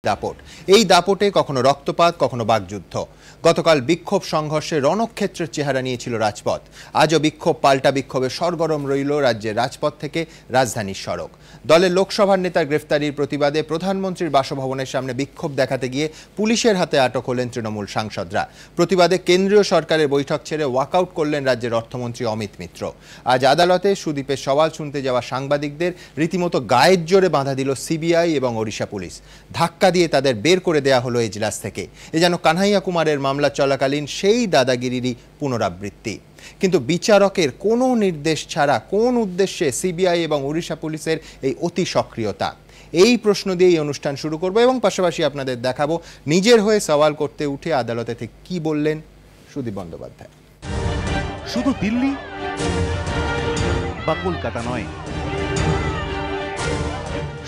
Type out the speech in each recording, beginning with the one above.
দাপট এই দাপটে কখনো রক্তপাত কখনো বাকযুদ্ধ। গতকাল বিক্ষোভ সংঘর্ষে রণক্ষেত্রের চেহারা নিয়েছিল রাজপথ। আজও বিক্ষোভ পাল্টা বিক্ষোভে সরগরম রইল রাজ্যের রাজপথ থেকে রাজধানীর সড়ক। দলের লোকসভার নেতার গ্রেফতারির প্রতিবাদে প্রধানমন্ত্রীর বাসভবনের সামনে বিক্ষোভ দেখাতে গিয়ে পুলিশের হাতে আটক হলেন তৃণমূল সাংসদরা। প্রতিবাদে কেন্দ্রীয় সরকারের বৈঠক ছেড়ে ওয়াকআউট করলেন রাজ্যের অর্থমন্ত্রী অমিত মিত্র। আজ আদালতে সুদীপের সওয়াল শুনতে যাওয়া সাংবাদিকদের রীতিমতো গায়ের জোরে বাঁধা দিল সিবিআই এবং ওড়িশা পুলিশ। ধাক্কা দিয়ে তাদের বের করে দেয়া হলো এজলাস থেকে। এ যেন কানহাইয়া কুমারের মামলা চলাকালীন সেই দাদাগিরিরই পুনরাবৃত্তি। কিন্তু বিচারকের কোনো নির্দেশ ছাড়া কোন উদ্দেশ্যে সিবিআই এবং ওড়িশা পুলিশের এই অতি সক্রিয়তা? এই প্রশ্ন দিয়েই অনুষ্ঠান শুরু করব এবং পাশাপাশি আপনাদের দেখাবো নিজের হয়ে সওয়াল করতে উঠে আদালতে থেকে কি বললেন সুদীপ বন্দ্যোপাধ্যায়। শুধু দিল্লি বা কলকাতা নয়,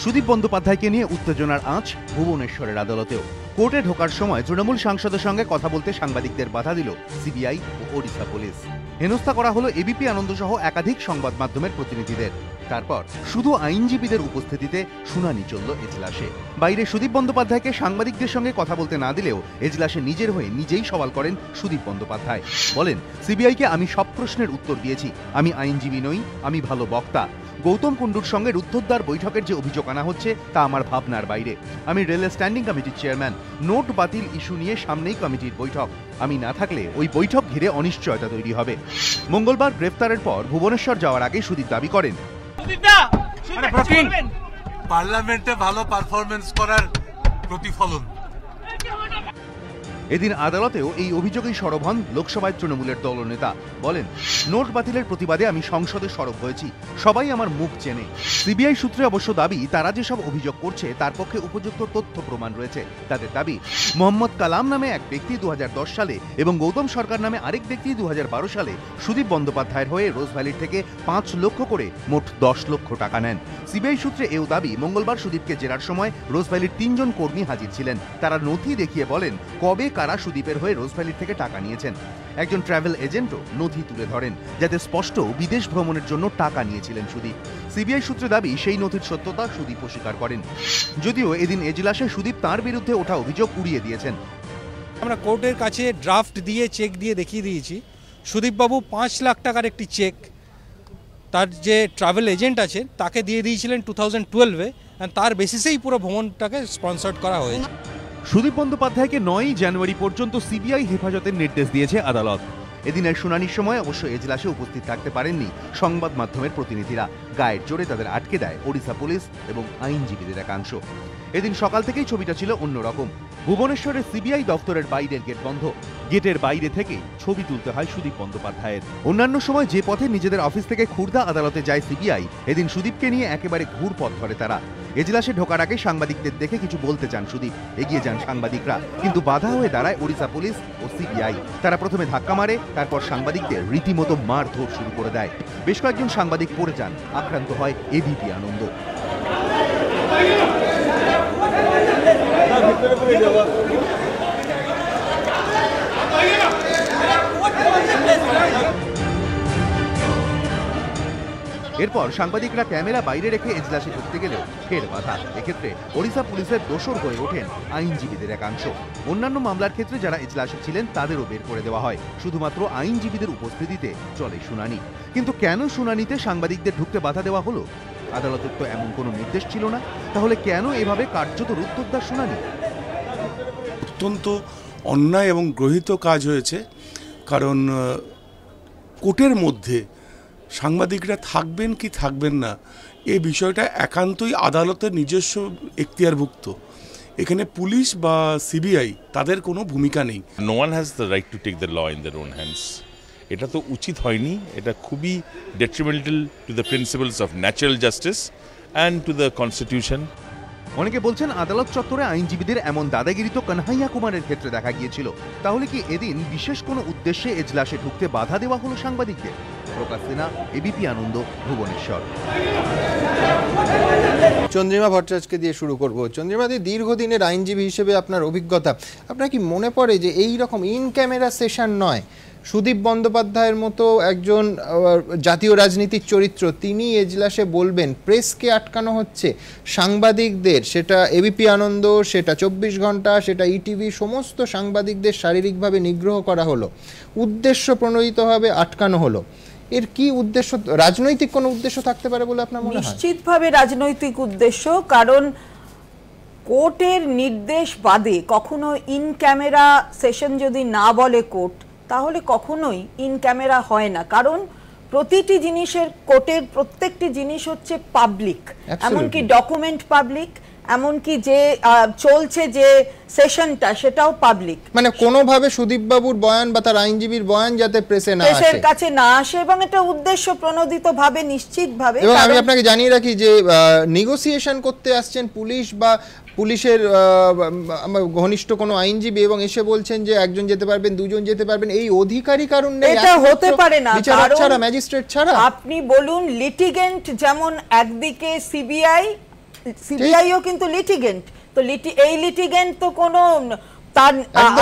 সুদীপ বন্দ্যোপাধ্যায়কে নিয়ে উত্তেজনার আঁচ ভুবনেশ্বরের আদালতেও। কোর্টে ঢোকার সময় তৃণমূল সাংসদের সঙ্গে কথা বলতে সাংবাদিকদের বাধা দিল সিবিআই ও ওড়িশা পুলিশ। হেনস্থা করা হলো এবিপি আনন্দ সহ একাধিক সংবাদ মাধ্যমের প্রতিনিধিদের। তারপর শুধু আইনজীবীদের উপস্থিতিতে শুনানি চলল এজলাসে। বাইরে সুদীপ বন্দ্যোপাধ্যায়কে সাংবাদিকদের সঙ্গে কথা বলতে না দিলেও এজলাসে নিজের হয়ে নিজেই সওয়াল করেন সুদীপ বন্দ্যোপাধ্যায়। বলেন, সিবিআইকে আমি সব প্রশ্নের উত্তর দিয়েছি, আমি আইনজীবী নই, আমি ভালো বক্তা। গৌতম কুণ্ডুর সঙ্গে রুদ্ধদ্বার বৈঠকের যে অভিযোগ আনা হচ্ছে তা আমার ভাবনার বাইরে। আমি রেলের স্ট্যান্ডিং কমিটির চেয়ারম্যান। নোট বাতিল ইস্যু নিয়ে সামনেই কমিটির বৈঠক। আমি না থাকলে ওই বৈঠক ঘিরে অনিশ্চয়তা তৈরি হবে। মঙ্গলবার গ্রেফতারের পর ভুবনেশ্বর যাওয়ার আগে সুদীপ দাবি করেন, পার্লামেন্টে ভালো পারফরমেন্স করার প্রতিফলন। এদিন আদালতেও এই অভিযোগেই সরব হন লোকসভায় তৃণমূলের দলনেতা। বলেন, নোট বাতিলের প্রতিবাদে আমি সংসদে সরব হয়েছি, সবাই আমার মুখ চেনে। সিবিআই সূত্রে অবশ্য দাবি, তারা যেসব অভিযোগ করছে তার পক্ষে উপযুক্ত তথ্য প্রমাণ রয়েছে। তাদের দাবি, মোহাম্মদ কালাম নামে এক ব্যক্তি 2010 সালে এবং গৌতম সরকার নামে আরেক ব্যক্তি 2012 সালে সুদীপ বন্দ্যোপাধ্যায়ের হয়ে রোজভ্যালির থেকে 5 লক্ষ করে মোট 10 লক্ষ টাকা নেন। সিবিআই সূত্রে এও দাবি, মঙ্গলবার সুদীপকে জেরার সময় রোজভ্যালির 3 জন কর্মী হাজির ছিলেন। তারা নথি দেখিয়ে বলেন কবে কারা সুদীপের হয়ে রোজভ্যালির থেকে টাকা নিয়েছেন। একজন ট্রাভেল এজেন্টও নথি তুলে ধরেন, যাতে স্পষ্ট বিদেশ ভ্রমণের জন্য টাকা নিয়েছিলেন সুদীপ। সিবিআই সূত্রে দাবি, সেই নথির সত্যতা সুদীপ অস্বীকার করেন। যদিও এদিন এজলাসে সুদীপ তাঁর বিরুদ্ধে ওঠা অভিযোগ উড়িয়ে দিয়েছেন। আমরা কোর্টের কাছে ড্রাফট দিয়ে চেক দিয়ে দেখিয়ে দিয়েছি, সুদীপবাবু 5 লাখ টাকার একটি চেক তার যে ট্রাভেল এজেন্ট আছে তাকে দিয়ে দিয়েছিলেন 2012-এ, তার বেসিসেই পুরো ভ্রমণটাকে স্পন্সর করা হয়েছে। সুদীপ বন্দ্যোপাধ্যায়কে 9 জানুয়ারি পর্যন্ত সিবিআই হেফাজতের নির্দেশ দিয়েছে আদালত। এদিনের শুনানির সময় অবশ্য এজলাসে উপস্থিত থাকতে পারেননি সংবাদ মাধ্যমের প্রতিনিধিরা। গায়ের জোরে তাদের আটকে দেয় ওড়িশা পুলিশ এবং আইনজীবীদের একাংশ। এদিন সকাল থেকেই ছবিটা ছিল অন্যরকম। ভুবনেশ্বরের সিবিআই দপ্তরের বাইরের গেট বন্ধ। গেটের বাইরে থেকে ছবি তুলতে হয় সুদীপ বন্দ্যোপাধ্যায়ের। অন্যান্য সময় যে পথে নিজেদের অফিস থেকে খুর্দা আদালতে যায় সিবিআই, এদিন সুদীপকে নিয়ে একেবারে ঘুর পথ ধরে তারা। এজলাসে ঢোকার আগে সাংবাদিকদের দেখে কিছু বলতে চান সুদীপ। এগিয়ে যান সাংবাদিকরা, কিন্তু বাধা হয়ে দাঁড়ায় ওড়িশা পুলিশ ও সিবিআই। তারা প্রথমে ধাক্কা মারে, তারপর সাংবাদিকদের রীতিমতো মারধর শুরু করে দেয়। বেশ কয়েকজন সাংবাদিক পড়ে যান, আক্রান্ত হয় এবিপি আনন্দ। এরপর সাংবাদিকরা ক্যামেরা বাইরে রেখে এজলাসে ঢুকতে গেলেও ফের বাধা। এক্ষেত্রে ওড়িশা পুলিশের দোসর হয়ে ওঠেন আইনজীবীদের একাংশ। অন্যান্য মামলার ক্ষেত্রে যারা এজলাসে ছিলেন তাদেরও বের করে দেওয়া হয়। শুধুমাত্র আইনজীবীদের উপস্থিতিতে চলে শুনানি। কিন্তু কেন শুনানিতে সাংবাদিকদের ঢুকতে বাধা দেওয়া হলো? আদালতের তো এমন কোনো নির্দেশ ছিল না। তাহলে কেন এভাবে কার্যত রুদ্ধদ্বার শুনানি? অত্যন্ত অন্যায় এবং গ্রহিত কাজ হয়েছে, কারণ কোর্টের মধ্যে সাংবাদিকরা থাকবেন কি থাকবেন না এই বিষয়টা একান্তই আদালতের নিজস্ব এখতিয়ারভুক্ত। এখানে পুলিশ বা সিবিআই তাদের কোনো ভূমিকা নেই। No one has the right to take the law in their own hands. এটা তো উচিত হয়নি। এটা খুবই detrimental to the principles of natural justice and to the constitution. অনেকে বলছেন, আদালত চত্বরে আইনজীবীদের এমন দাদাগিরি তো কানহাইয়া কুমারের ক্ষেত্রে দেখা গিয়েছিল। তাহলে কি এদিন বিশেষ কোনো উদ্দেশ্যে এজলাসে ঢুকতে বাধা দেওয়া হলো সাংবাদিকদের? প্রকাশ সিনহা, এবিপি আনন্দ, ভুবনেশ্বর। চন্দ্রিমা ভট্টাচার্যকে দিয়ে শুরু করব। চন্দ্রিমা, দীর্ঘদিনের আইনজীবী হিসেবে আপনার অভিজ্ঞতা, আপনার কি মনে পড়ে যে এই রকম ইন ক্যামেরা সেশন নয়, সুদীপ বন্দ্যোপাধ্যায়ের মতো একজন জাতীয় রাজনীতির চরিত্র, তিনি এজলাসে বলবেন প্রেসকে আটকানো হচ্ছে, সাংবাদিকদের, সেটা এবিপি আনন্দ, সেটা 24 ঘন্টা, সেটা ইটিভি, সমস্ত সাংবাদিকদের শারীরিকভাবে নিগ্রহ করা হলো, উদ্দেশ্য প্রণোদিতভাবে আটকানো হলো। এর কি উদ্দেশ্য? রাজনৈতিক কোনো উদ্দেশ্য থাকতে পারে বলে আপনার মনে হয়? নিশ্চিতভাবে রাজনৈতিক উদ্দেশ্য, কারণ কোর্টের নির্দেশ বাদে কখনো ইন ক্যামেরা সেশন যদি না বলে কোর্ট, তাহলে কখনোই ইন ক্যামেরা হয় না। কারণ প্রতিটি জিনিসের, কোর্টের প্রত্যেকটি জিনিস হচ্ছে পাবলিক, এমনকি ডকুমেন্ট পাবলিক, এমনকি যে চলছে যে সেশনটা সেটাও পাবলিক। মানে কোনোভাবে সুদীপ বাবুর বয়ান বা তার আইনজীবীর বয়ান যাতে প্রেসের কাছে না আসে, এবং এটা উদ্দেশ্য প্রণোদিত ভাবে, নিশ্চিত ভাবে। এবং আমি আপনাকে জানিয়ে রাখি যে নেগোসিয়েশন করতে আসছেন পুলিশ বা পুলিশের ঘনিষ্ঠ কোনো আইনজীবী, এবং এসে বলছেন যে একজন যেতে পারবেন, দুজন যেতে পারবেন, এই অধিকারী কারণ নেই, এটা হতে পারে না, বিচারক ছাড়া, ম্যাজিস্ট্রেট ছাড়া। আপনি বলুন, লিটিগেন্ট যেমন একদিকে সিবিআইও কিন্তু লিটিগেন্ট, তো এই লিটিগেন্ট তো কোনো তার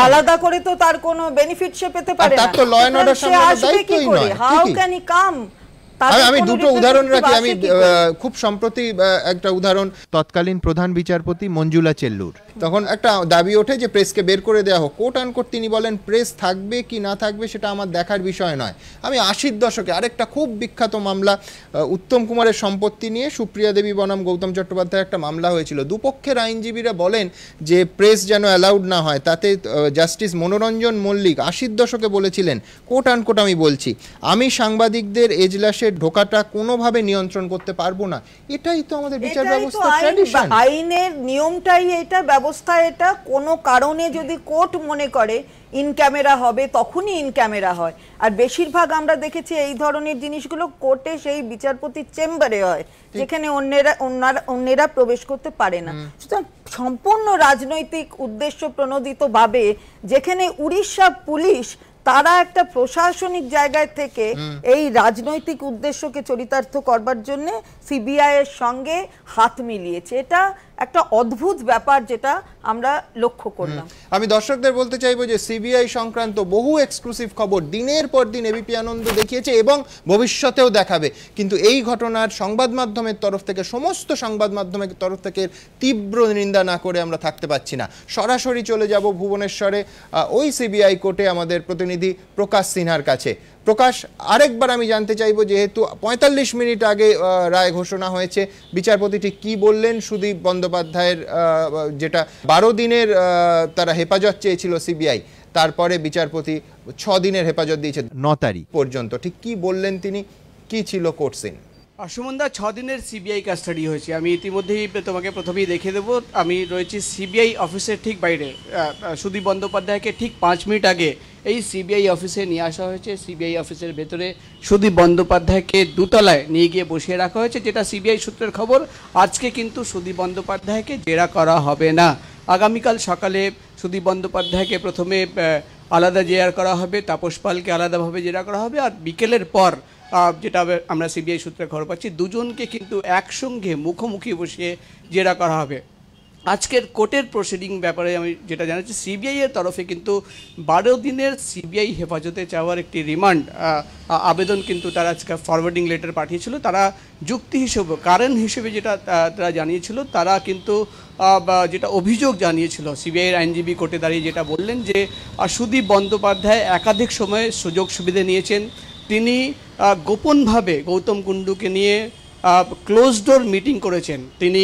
আলাদা করে তো তার কোনো বেনিফিট সে পেতে পারে না। তার তো ল এন্ড অর্ডার সামলানোর দায়িত্বই নয়। হাউ ক্যান হি কাম? আমি দুটো উদাহরণ রাখি। আমি খুব সম্প্রতি একটা উদাহরণ, তৎকালীন প্রধান বিচারপতি মঞ্জুলা চেল্লুর, তখন একটা দাবি ওঠে যে প্রেসকে বের করে দেওয়া হোক। কোর্ট আনকোর্ট তিনি বলেন প্রেস থাকবে কি না থাকবে সেটা আমার দেখার বিষয় নয়। আমি 80-র দশকে আরেকটা খুব বিখ্যাত মামলা, উত্তম কুমারের সম্পত্তি নিয়ে সুপ্রিয়া দেবী বনাম গৌতম চট্টোপাধ্যায়ের একটা মামলা হয়েছিল। দুপক্ষের আইনজীবীরা বলেন যে প্রেস যেন অ্যালাউড না হয়। তাতে জাস্টিস মনোরঞ্জন মল্লিক 80-র দশকে বলেছিলেন, কোর্ট আনকোর্ট আমি বলছি, আমি সাংবাদিকদের এজলাসে ঢোকাটা কোনোভাবে নিয়ন্ত্রণ করতে পারবো না। এটাই তো আমাদের বিচার ব্যবস্থা, ট্র্যাডিশন, আইনের নিয়মটাই এটা, ব্যবস্থা এটা। কোনো কারণে যদি কোর্ট মনে করে ইন ক্যামেরা হবে, তখনই ইন ক্যামেরা হয়। আর বেশিরভাগ আমরা দেখেছি এই ধরনের জিনিসগুলো কোর্টে সেই বিচারপতির চেম্বারে হয়, যেখানে অন্যেরা প্রবেশ করতে পারে না। সুতরাং সম্পূর্ণ রাজনৈতিক উদ্দেশ্য প্রণোদিত ভাবে, যেখানে উড়িষ্যা পুলিশ তারা একটা প্রশাসনিক জায়গায় থেকে এই রাজনৈতিক উদ্দেশ্যকে চরিতার্থ করবার জন্য সিবিআই এর সঙ্গে হাত মিলিয়েছে। এটা একটা অদ্ভুত ব্যাপার, যেটা আমরা লক্ষ্য করলাম। আমি দর্শকদের বলতে চাইবো যে সিবিআই সংক্রান্ত বহু এক্সক্লুসিভ খবর দিনের পর দিন এবিপি আনন্দ দেখিয়েছে এবং ভবিষ্যতেও দেখাবে, কিন্তু এই ঘটনার সংবাদ মাধ্যমের তরফ থেকে, সমস্ত সংবাদ মাধ্যমের তরফ থেকে তীব্র নিন্দা না করে আমরা থাকতে পারছি না। সরাসরি চলে যাব ভুবনেশ্বরে ওই সিবিআই কোর্টে আমাদের প্রতিনিধি প্রকাশ সিনহার কাছে। প্রকাশ, আরেকবার আমি জানতে চাইবো, যেহেতু 45 মিনিট আগে রায় ঘোষণা হয়েছে, বিচারপতি ঠিক কি বললেন সুদীপ বন্দ্যোপাধ্যায়ের, যেটা 12 দিনের তারা হেফাজত চেয়েছিল সিবিআই, তারপরে বিচারপতি 6 দিনের হেফাজত দিয়েছে 9 তারিখ পর্যন্ত, ঠিক কি বললেন তিনি, কি ছিল কোর্ট সিন? সুমনদা, 6 দিনের সিবিআই কাস্টাডি হয়েছে। আমি ইতিমধ্যেই তোমাকে প্রথমেই দেখে দেবো, আমি রয়েছি সিবিআই অফিসের ঠিক বাইরে। সুদীপ বন্দ্যোপাধ্যায়কে ঠিক 5 মিনিট আগে এই সিবিআই অফিসে নিয়ে আসা হয়েছে। সিবিআই অফিসের ভেতরে সুদীপ বন্দ্যোপাধ্যায়কে দোতলায় নিয়ে গিয়ে বসিয়ে রাখা হয়েছে, যেটা সিবিআই সূত্রের খবর। আজকে কিন্তু সুদীপ বন্দ্যোপাধ্যায়কে জেরা করা হবে না। আগামীকাল সকালে সুদীপ বন্দ্যোপাধ্যায়কে প্রথমে আলাদা জেরা করা হবে, তাপস পালকে আলাদাভাবে জেরা করা হবে, আর বিকেলের পর যেটা আমরা সিবিআই সূত্রে খবর পাচ্ছি, দুজনকে কিন্তু একসঙ্গে মুখোমুখি বসিয়ে জেরা করা হবে। আজকের কোর্টের প্রসিডিং ব্যাপারে আমি যেটা জানাচ্ছি, সিবিআই এর তরফে কিন্তু 12 দিনের সিবিআই হেফাজতে চাওয়ার একটি রিমান্ড আবেদন কিন্তু তারা আজকে ফরওয়ার্ডিং লেটার পাঠিয়েছিল। তারা যুক্তি হিসেবে, কারণ হিসেবে যেটা তারা জানিয়েছিল, তারা কিন্তু যেটা অভিযোগ জানিয়েছিল, সিবিআইয়ের আইনজীবী কোর্টে দাঁড়িয়ে যেটা বললেন যে সুদীপ বন্দ্যোপাধ্যায় একাধিক সময়ে সুযোগ সুবিধা নিয়েছেন। তিনি গোপনভাবে গৌতম কুণ্ডুকে নিয়ে ক্লোজ ডোর মিটিং করেছেন, তিনি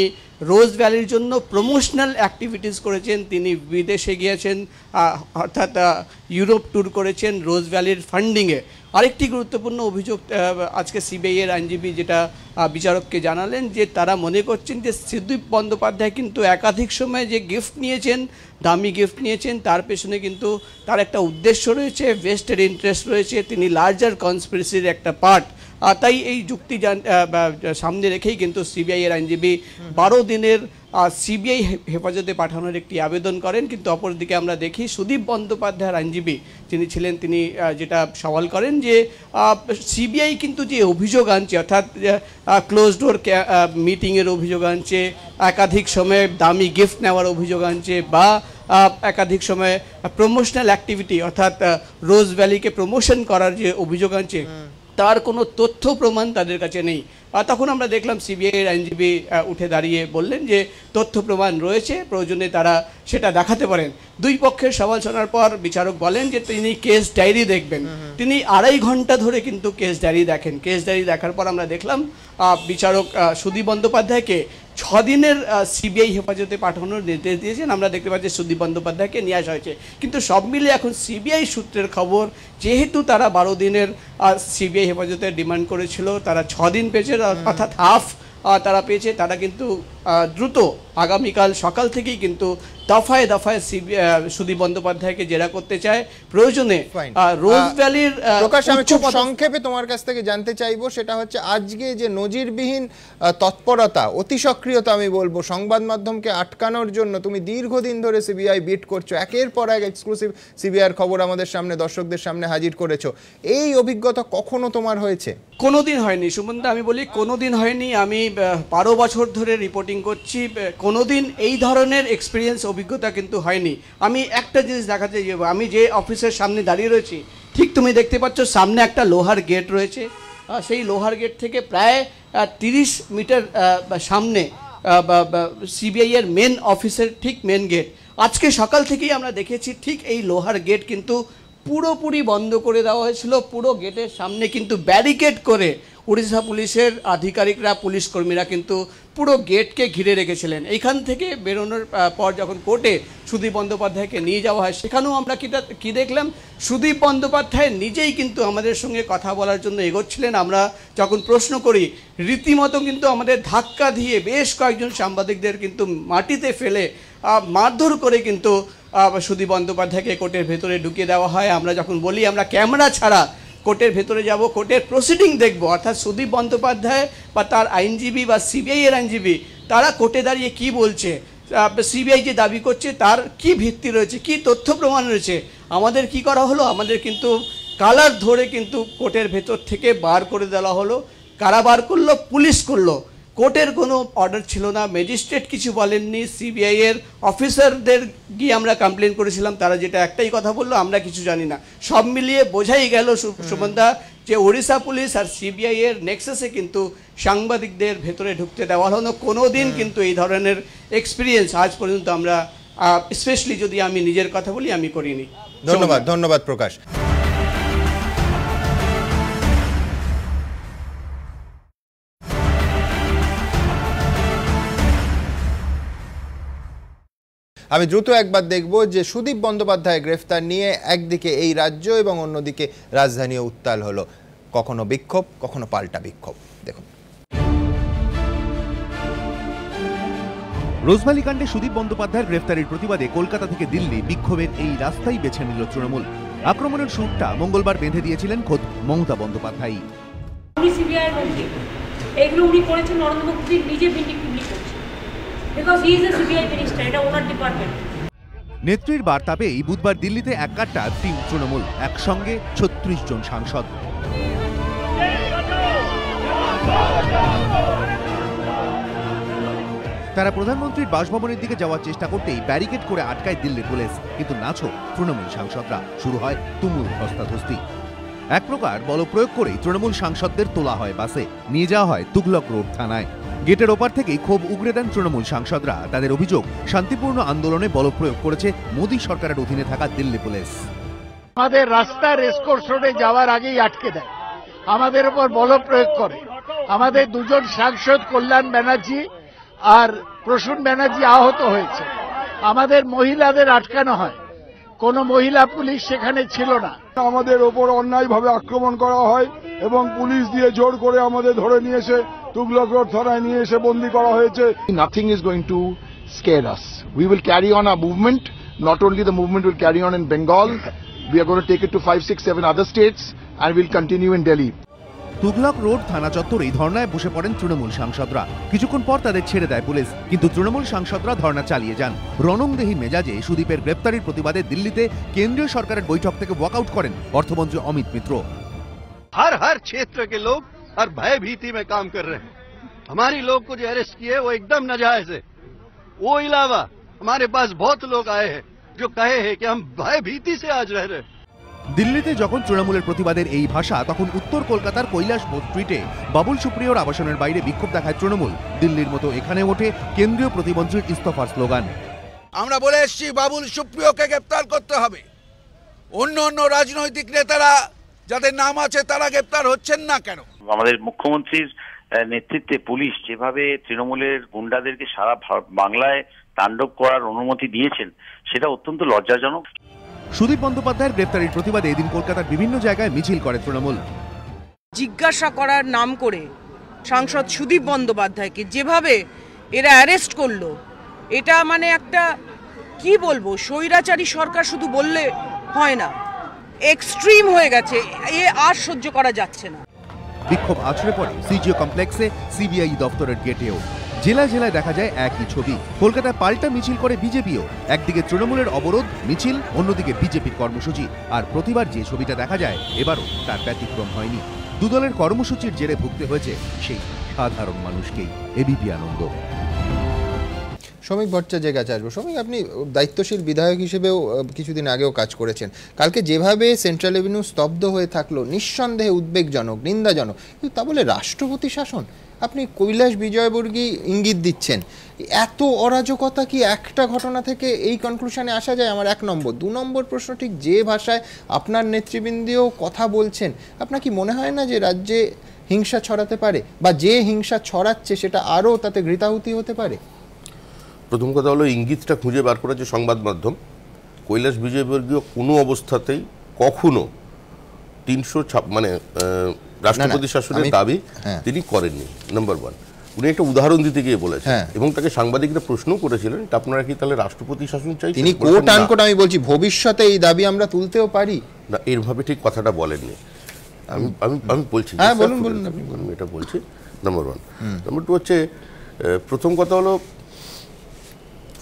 রোজ ভ্যালির জন্য প্রমোশনাল অ্যাক্টিভিটিস করেছেন, তিনি বিদেশে গিয়েছেন, অর্থাৎ ইউরোপ ট্যুর করেছেন রোজ ভ্যালির ফান্ডিংয়ে। আরেকটি গুরুত্বপূর্ণ অভিযোগ আজকে সিবিআইয়ের আইনজীবী যেটা বিচারককে জানালেন, যে তারা মনে করছেন যে সুদীপ বন্দ্যোপাধ্যায় কিন্তু একাধিক সময় যে গিফট নিয়েছেন, দামি গিফট নিয়েছেন, তার পেছনে কিন্তু তার একটা উদ্দেশ্য রয়েছে, ভেস্টেড ইন্টারেস্ট রয়েছে, তিনি লার্জার কনস্পিরেসির একটা পার্ট। তাই এই যুক্তি সামনে রেখেই কিন্তু সিবিআইয়ের আইনজীবী 12 দিনের সিবিআই হেফাজতে পাঠানোর একটি আবেদন করেন। কিন্তু অপরদিকে আমরা দেখি সুদীপ বন্দ্যোপাধ্যায়ের আইনজীবী যিনি ছিলেন, তিনি যেটা সওয়াল করেন যে সিবিআই কিন্তু যে অভিযোগ আনছে, অর্থাৎ ক্লোজ ডোর মিটিংয়ের অভিযোগ আনছে, একাধিক সময়ে দামি গিফট নেওয়ার অভিযোগ আনছে, বা একাধিক সময় প্রমোশনাল অ্যাক্টিভিটি অর্থাৎ রোজ ভ্যালিকে প্রমোশন করার যে অভিযোগ আনছে তার কোনো তথ্য প্রমাণ তাদের কাছে নেই। তখন আমরা দেখলাম সিবিআইয়ের আইনজীবী উঠে দাঁড়িয়ে বললেন যে তথ্য প্রমাণ রয়েছে, প্রয়োজনে তারা সেটা দেখাতে পারেন। দুই পক্ষের সওয়াল শোনার পর বিচারক বলেন যে তিনি কেস ডায়েরি দেখবেন। তিনি 2.5 ঘন্টা ধরে কিন্তু কেস ডায়েরি দেখেন। কেস ডায়েরি দেখার পর আমরা দেখলাম বিচারক সুদীপ বন্দ্যোপাধ্যায়কে 6 দিনের সিবিআই হেফাজতে পাঠানোর নির্দেশ দিয়েছেন। আমরা দেখতে পাচ্ছি সুদীপ বন্দ্যোপাধ্যায়কে নিয়ে আসা হয়েছে, কিন্তু সব মিলিয়ে এখন সিবিআই সূত্রের খবর যেহেতু তারা 12 দিনের সিবিআই হেফাজতে ডিমান্ড করেছিল, তারা 6 দিন পেয়েছে, অর্থাৎ হাফ তারা পেয়েছে। তারা কিন্তু দ্রুত আগামীকাল সকাল থেকেই কিন্তু দফায় দফায় সুদীপ বন্দ্যোপাধ্যায়কে জেরা করতে চায়। প্রয়োজনে রোজ ভ্যালির প্রকাশ, আমি খুব সংক্ষেপে তোমার কাছ থেকে জানতে চাইবো, সেটা হচ্ছে আজকে যে নজিরবিহীন তৎপরতা, অতি সক্রিয়তা আমি বলবো, সংবাদ মাধ্যমকে আটকানোর জন্য তুমি দীর্ঘদিন ধরে সিবিআই বিট করছো, একের পর এক এক্সক্লুসিভ সিবিআইয়ের খবর আমাদের সামনে, দর্শকদের সামনে হাজির করেছো। এই অভিজ্ঞতা কখনো তোমার হয়েছে? কোনোদিন হয়নি সুমন্ত, আমি বলি কোনোদিন হয়নি। আমি 12 বছর ধরে রিপোর্টিং করছি, কোনোদিন এই ধরনের এক্সপিরিয়েন্স অভিজ্ঞতা কিন্তু হয়নি। আমি একটা জিনিস দেখাতে যাবো, আমি যে অফিসের সামনে দাঁড়িয়ে রয়েছি ঠিক তুমি দেখতে পাচ্ছ সামনে একটা লোহার গেট রয়েছে। সেই লোহার গেট থেকে প্রায় 30 মিটার সামনে সিবিআইয়ের মেন অফিসের ঠিক মেন গেট। আজকে সকাল থেকেই আমরা দেখেছি ঠিক এই লোহার গেট কিন্তু পুরোপুরি বন্ধ করে দেওয়া হয়েছিল। পুরো গেটের সামনে কিন্তু ব্যারিকেড করে উড়িষ্যা পুলিশের আধিকারিকরা, পুলিশ কর্মীরা কিন্তু পুরো গেটকে ঘিরে রেখেছিলেন। এইখান থেকে বেরোনোর পর যখন কোর্টে সুদীপ বন্দ্যোপাধ্যায়কে নিয়ে যাওয়া হয়, সেখানেও আমরা কি দেখলাম, সুদীপ বন্দ্যোপাধ্যায় নিজেই কিন্তু আমাদের সঙ্গে কথা বলার জন্য এগোচ্ছিলেন। আমরা যখন প্রশ্ন করি রীতিমতো কিন্তু আমাদের ধাক্কা দিয়ে বেশ কয়েকজন সাংবাদিকদের কিন্তু মাটিতে ফেলে মারধর করে কিন্তু সুদীপ বন্দ্যোপাধ্যায়কে কোর্টের ভেতরে ঢুকিয়ে দেওয়া হয়। আমরা যখন বলি আমরা ক্যামেরা ছাড়া কোর্টের ভেতরে যাব, কোর্টের প্রসিডিং দেখব, অর্থাৎ সুদীপ বন্দ্যোপাধ্যায় বা তার আইনজীবী বা সিবিআইয়ের আইনজীবী তারা কোর্টে দাঁড়িয়ে কি বলছে, সিবিআই যে দাবি করছে তার কি ভিত্তি রয়েছে, কি তথ্য প্রমাণ রয়েছে, আমাদের কি করা হলো, আমাদের কিন্তু কালার ধরে কিন্তু কোর্টের ভেতর থেকে বার করে দেওয়া হলো। কারা বার করলো? পুলিশ করলো। কোর্টের কোনো অর্ডার ছিল না, ম্যাজিস্ট্রেট কিছু বলেননি। সিবিআইয়ের অফিসারদের গিয়ে আমরা কমপ্লেন করেছিলাম, তারা যেটা একটাই কথা বললো, আমরা কিছু জানি না। সব মিলিয়ে বোঝাই গেল সুমনদা যে ওড়িশা পুলিশ আর সিবিআইয়ের নেক্সাসে কিন্তু সাংবাদিকদের ভেতরে ঢুকতে দেওয়া হলো না। কোনো দিন কিন্তু এই ধরনের এক্সপিরিয়েন্স আজ পর্যন্ত আমরা, স্পেশালি যদি আমি নিজের কথা বলি, আমি করিনি। ধন্যবাদ, ধন্যবাদ প্রকাশ। আমি দ্রুত একবার দেখব যে সুদীপ বন্দ্যোপাধ্যায় গ্রেফতার নিয়ে একদিকে এই রাজ্য এবং অন্যদিকে রাজধানীও উত্তাল হলো, কখনো বিক্ষোভ, কখনো পাল্টা বিক্ষোভ। দেখুন, রোজভ্যালি কাণ্ডে সুদীপ বন্দ্যোপাধ্যায়ের গ্রেফতারের প্রতিবাদে কলকাতা থেকে দিল্লি বিক্ষোভের এই রাস্তাই বেছে নিল তৃণমূল। আক্রমণের শুরুটা মঙ্গলবার বেঁধে দিয়েছিলেন খোদ মমতা বন্দ্যোপাধ্যায়। এগুলো উনি করেছেন নরেন্দ্র মোদী নিজে ভিন্ডিকেটিভলি করছে, because he is a CBI minister, এটা ওনার ডিপার্টমেন্ট। নেত্রীর বার্তা পেয়েই বুধবার দিল্লিতে এক কাট্টা টিম তৃণমূল, একসঙ্গে 36 জন সাংসদ। তারা প্রধানমন্ত্রীর বাসভবনের দিকে যাওয়ার চেষ্টা করতেই ব্যারিকেড করে আটকায় দিল্লি পুলিশ, কিন্তু নাছো তৃণমূল সাংসদরা। শুরু হয় তুমুল ধস্তাধস্তি। এক প্রকার বল প্রয়োগ করেই তৃণমূল সাংসদদের তোলা হয় বাসে, নিয়ে যাওয়া হয় তুগলক রোড থানায়। গেটের ওপার থেকেই ক্ষোভ উগরে দেন তৃণমূল সাংসদরা। তাদের অভিযোগ, শান্তিপূর্ণ আন্দোলনে বল প্রয়োগ করেছে মোদী সরকারের অধীনে থাকা দিল্লি পুলিশ। আমাদের রাস্তা রেসকোর্স রোডে যাওয়ার আগেই আটকে দেয়, আমাদের উপর বল প্রয়োগ করে। আমাদের দুজন সাংসদ কল্যাণ ব্যানার্জি আর প্রসূন ব্যানার্জি আহত হয়েছে। আমাদের মহিলাদের আটকানো হয়, কোনো মহিলা পুলিশ সেখানে ছিল না। আমাদের ওপর অন্যায়ভাবে আক্রমণ করা হয় এবং পুলিশ দিয়ে জোর করে আমাদের ধরে নিয়ে এসে তুগলক রোড থানায় নিয়ে এসে বন্দী করা হয়েছে। Nothing is going to scare us. We will carry on our movement. Not only the movement will carry on in Bengal, we are going to take it to 5, 6, 7 other states and we'll continue in Delhi. Tughlaq road থানা চত্বরেই ধর্নায় বসে পড়েন তৃণমূল সাংসদরা। কিছুক্ষণ পর তাদের ছেড়ে দেয় police, কিন্তু তৃণমূল সাংসদরা ধর্না চালিয়ে যান। রণংদেহী মেজাজে সুদীপের গ্রেপ্তারির প্রতিবাদে দিল্লিতে কেন্দ্রীয় সরকারের বৈঠক থেকে ওয়াকআউট করেন অর্থমন্ত্রী অমিত মিত্র। हर क्षेत्र के लोग हर भय भीति में काम कर रहे हैं। हमारी लोग को जो अरेस्ट किए वो एकदम नाजायज है। वो अलावा हमारे पास बहुत लोग आए हैं जो कहे है कि हम भयभीति से आज रह रहे हैं। দিল্লিতে যখন তৃণমূলের প্রতিবাদের এই ভাষা, তখন উত্তর কলকাতার কৈলাসবোধ স্ট্রিটে বাবুল সুপ্রিয়র আবাসনের বাইরে বিক্ষোভ দেখায় তৃণমূল। দিল্লির মতো এখানে ওঠে কেন্দ্রীয় প্রতিমন্ত্রীর ইস্তফার স্লোগান। আমরা বলে এসেছি বাবুল সুপ্রিয়কে গ্রেপ্তার করতে হবে। অন্য অন্য রাজনৈতিক নেতারা যাদের নাম আছে তারা গ্রেপ্তার হচ্ছেন না কেন? আমাদের মুখ্যমন্ত্রীর নেতৃত্বে পুলিশ যেভাবে তৃণমূলের গুন্ডাদেরকে সারা বাংলায় তাণ্ডব করার অনুমতি দিয়েছেন, সেটা অত্যন্ত লজ্জাজনক। সুদীপ বন্দ্যোপাধ্যায়ের গ্রেপ্তারির প্রতিবাদে এদিন কলকাতার বিভিন্ন জায়গায় মিছিল করে তৃণমূল। জিজ্ঞাসা করার নাম করে সাংসদ সুদীপ বন্দ্যোপাধ্যায়কে যেভাবে এরা অ্যারেস্ট করলো, এটা মানে একটা কি বলবো, স্বৈরাচারী সরকার শুধু বললে হয় না, এক্সট্রিম হয়ে গেছে, এ আর সহ্য করা যাচ্ছে না। বিক্ষোভ আছড়ে পড়ে সিজিও কমপ্লেক্সে, সিবিআই দপ্তরের গেটেও। জেলায় জেলায় দেখা যায় একই ছবি। কলকাতায় পাল্টা মিছিল করে বিজেপিও। একদিকে তৃণমূলের অবরোধ মিছিল, অন্যদিকে বিজেপির কর্মসূচি। আর প্রতিবার যে ছবিটা দেখা যায়, এবারও তার ব্যতিক্রম হয়নি। দুদলের কর্মসূচির জেরে ভুগতে হয়েছে সেই সাধারণ মানুষকেই। এবিপি আনন্দ। শ্রমিক ভট্টাচার্যের কাছে আসবো। শ্রমিক, আপনি দায়িত্বশীল বিধায়ক হিসেবেও কিছুদিন আগেও কাজ করেছেন। কালকে যেভাবে সেন্ট্রাল এভিনিউ স্তব্ধ হয়ে থাকলো, নিঃসন্দেহে উদ্বেগজনক, নিন্দাজনক। কিন্তু তা বলে রাষ্ট্রপতি শাসন? আপনি কৈলাস বিজয়বর্গী ইঙ্গিত দিচ্ছেন। এত অরাজকতা কি একটা ঘটনা থেকে এই কনক্লুশনে আসা যায়? আমার 1 নম্বর। 2 নম্বর প্রশ্ন, ঠিক যে ভাষায় আপনার নেতৃবৃন্দও কথা বলছেন, আপনার কি মনে হয় না যে রাজ্যে হিংসা ছড়াতে পারে, বা যে হিংসা ছড়াচ্ছে সেটা আরও তাতে ঘৃতাহুতি হতে পারে? প্রথম কথা হলো, ইঙ্গিতটা খুঁজে বার করেছে সংবাদ মাধ্যম। কৈলাস বিজয়বর্গীয় কোনো অবস্থাতেই কখনো 300 মানে রাষ্ট্রপতি শাসনের দাবি তিনি করেননি। নাম্বার 1, উনি একটা উদাহরণ দিতে গিয়ে বলেছেন, এবং তাকে সাংবাদিকরা প্রশ্ন করেছিলেন, আপনারা কি তাহলে রাষ্ট্রপতি শাসন চাই? তিনি কোট আনকোট, আমি বলছি ভবিষ্যতে এই দাবি আমরা তুলতেও পারি না, এরভাবে ঠিক কথাটা বলেননি। আমি বলছি, আমি এটা বলছি। নাম্বার 1। নাম্বার 2 হচ্ছে, প্রথম কথা হলো,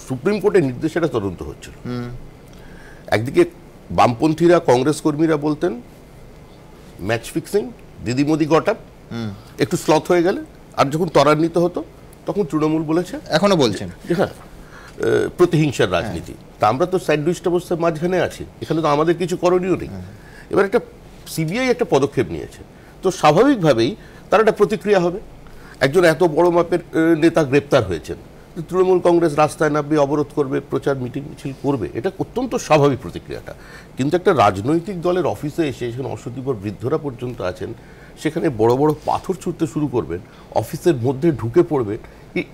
সুপ্রিম কোর্টের নির্দেশে একটা তদন্ত হচ্ছিল। একদিকে বামপন্থীরা, কংগ্রেস কর্মীরা বলতেন ম্যাচ ফিক্সিং, দিদি মোদি গট আপ, একটু স্লথ হয়ে গেলে। আর যখন ত্বরান্বিত হতো তখন তৃণমূল বলেছে, এখনো বলছেন, হ্যাঁ, প্রতিহিংসার রাজনীতি। তা আমরা তো স্যান্ডউইচ অবস্থায় মাঝখানে আছি, এখানে তো আমাদের কিছু করণীয় নেই। এবার একটা সিবিআই একটা পদক্ষেপ নিয়েছে, তো স্বাভাবিকভাবেই তার একটা প্রতিক্রিয়া হবে। একজন এত বড় মাপের নেতা গ্রেপ্তার হয়েছেন, তৃণমূল কংগ্রেস রাস্তায় নামবে, অবরোধ করবে, প্রচার মিটিং মিছিল করবে, এটা অত্যন্ত স্বাভাবিক প্রতিক্রিয়াটা। কিন্তু একটা রাজনৈতিক দলের অফিসে এসে, সেখানে অসতিপর বৃদ্ধরা পর্যন্ত আছেন, সেখানে বড় বড় পাথর ছুঁড়তে শুরু করবেন, অফিসের মধ্যে ঢুকে পড়বেন,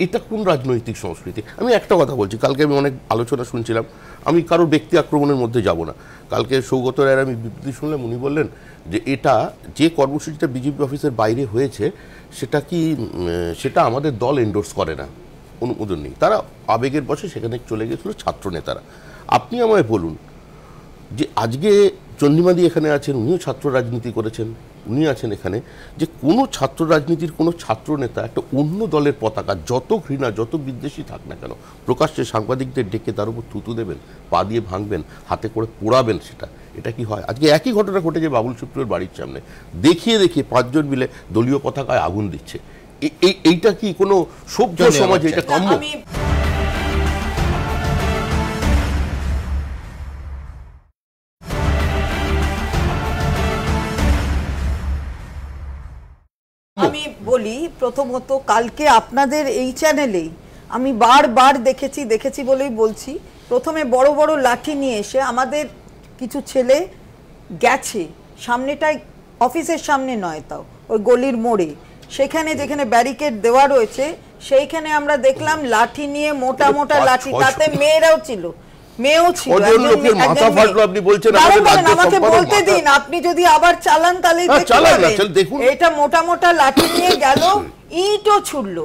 এটা কোন রাজনৈতিক সংস্কৃতি? আমি একটা কথা বলছি, কালকে আমি অনেক আলোচনা শুনছিলাম, আমি কারোর ব্যক্তি আক্রমণের মধ্যে যাব না। কালকে সৌগত রায়ের আমি বিবৃতি শুনলাম, উনি বললেন যে এটা যে কর্মসূচিটা বিজেপি অফিসের বাইরে হয়েছে, সেটা আমাদের দল এন্ডোর্স করে না, অনুমোদন নেই। তারা আবেগের বশে সেখানে চলে গেছিল ছাত্র নেতারা। আপনি আমায় বলুন যে আজকে চন্ডিমাদি এখানে আছেন, উনিও ছাত্র রাজনীতি করেছেন, উনি আছেন এখানে, যে কোনো ছাত্র রাজনীতির কোনো ছাত্র নেতা একটা অন্য দলের পতাকা, যত ঘৃণা, যত বিদ্বেষী থাক না কেন, প্রকাশ্যে সাংবাদিকদের ডেকে তার উপর থুতু দেবেন, পা দিয়ে ভাঙবেন, হাতে করে পোড়াবেন, এটা কি হয়? আজকে একই ঘটনা ঘটেছে বাবুল সুপ্রিয়র বাড়ির সামনে, দেখিয়ে 5 জন মিলে দলীয় পতাকায় আগুন দিচ্ছে। এইটা কি কোনো সভ্য সমাজে এটা কাম্য? আমি বলি, প্রথমত কালকে আপনাদের এই চ্যানেলেই আমি বারবার দেখেছি বলেই বলছি, প্রথমে বড় বড় লাঠি নিয়ে এসে আমাদের কিছু ছেলে গেছে, সামনেটায় অফিসের সামনে নয়, তাও ওই গলির মোড়ে, সেখানে যেখানে ব্যারিকেড দেওয়া রয়েছে সেইখানে আমরা দেখলাম লাঠি নিয়ে, মোটা মোটা লাঠি, তাতে মেয়েরাও ছিল, আমাকে বলতে দিন, আপনি যদি আবার চালান তাহলে এটা মোটা মোটা লাঠি নিয়ে গেল, ইটও ছুড়লো,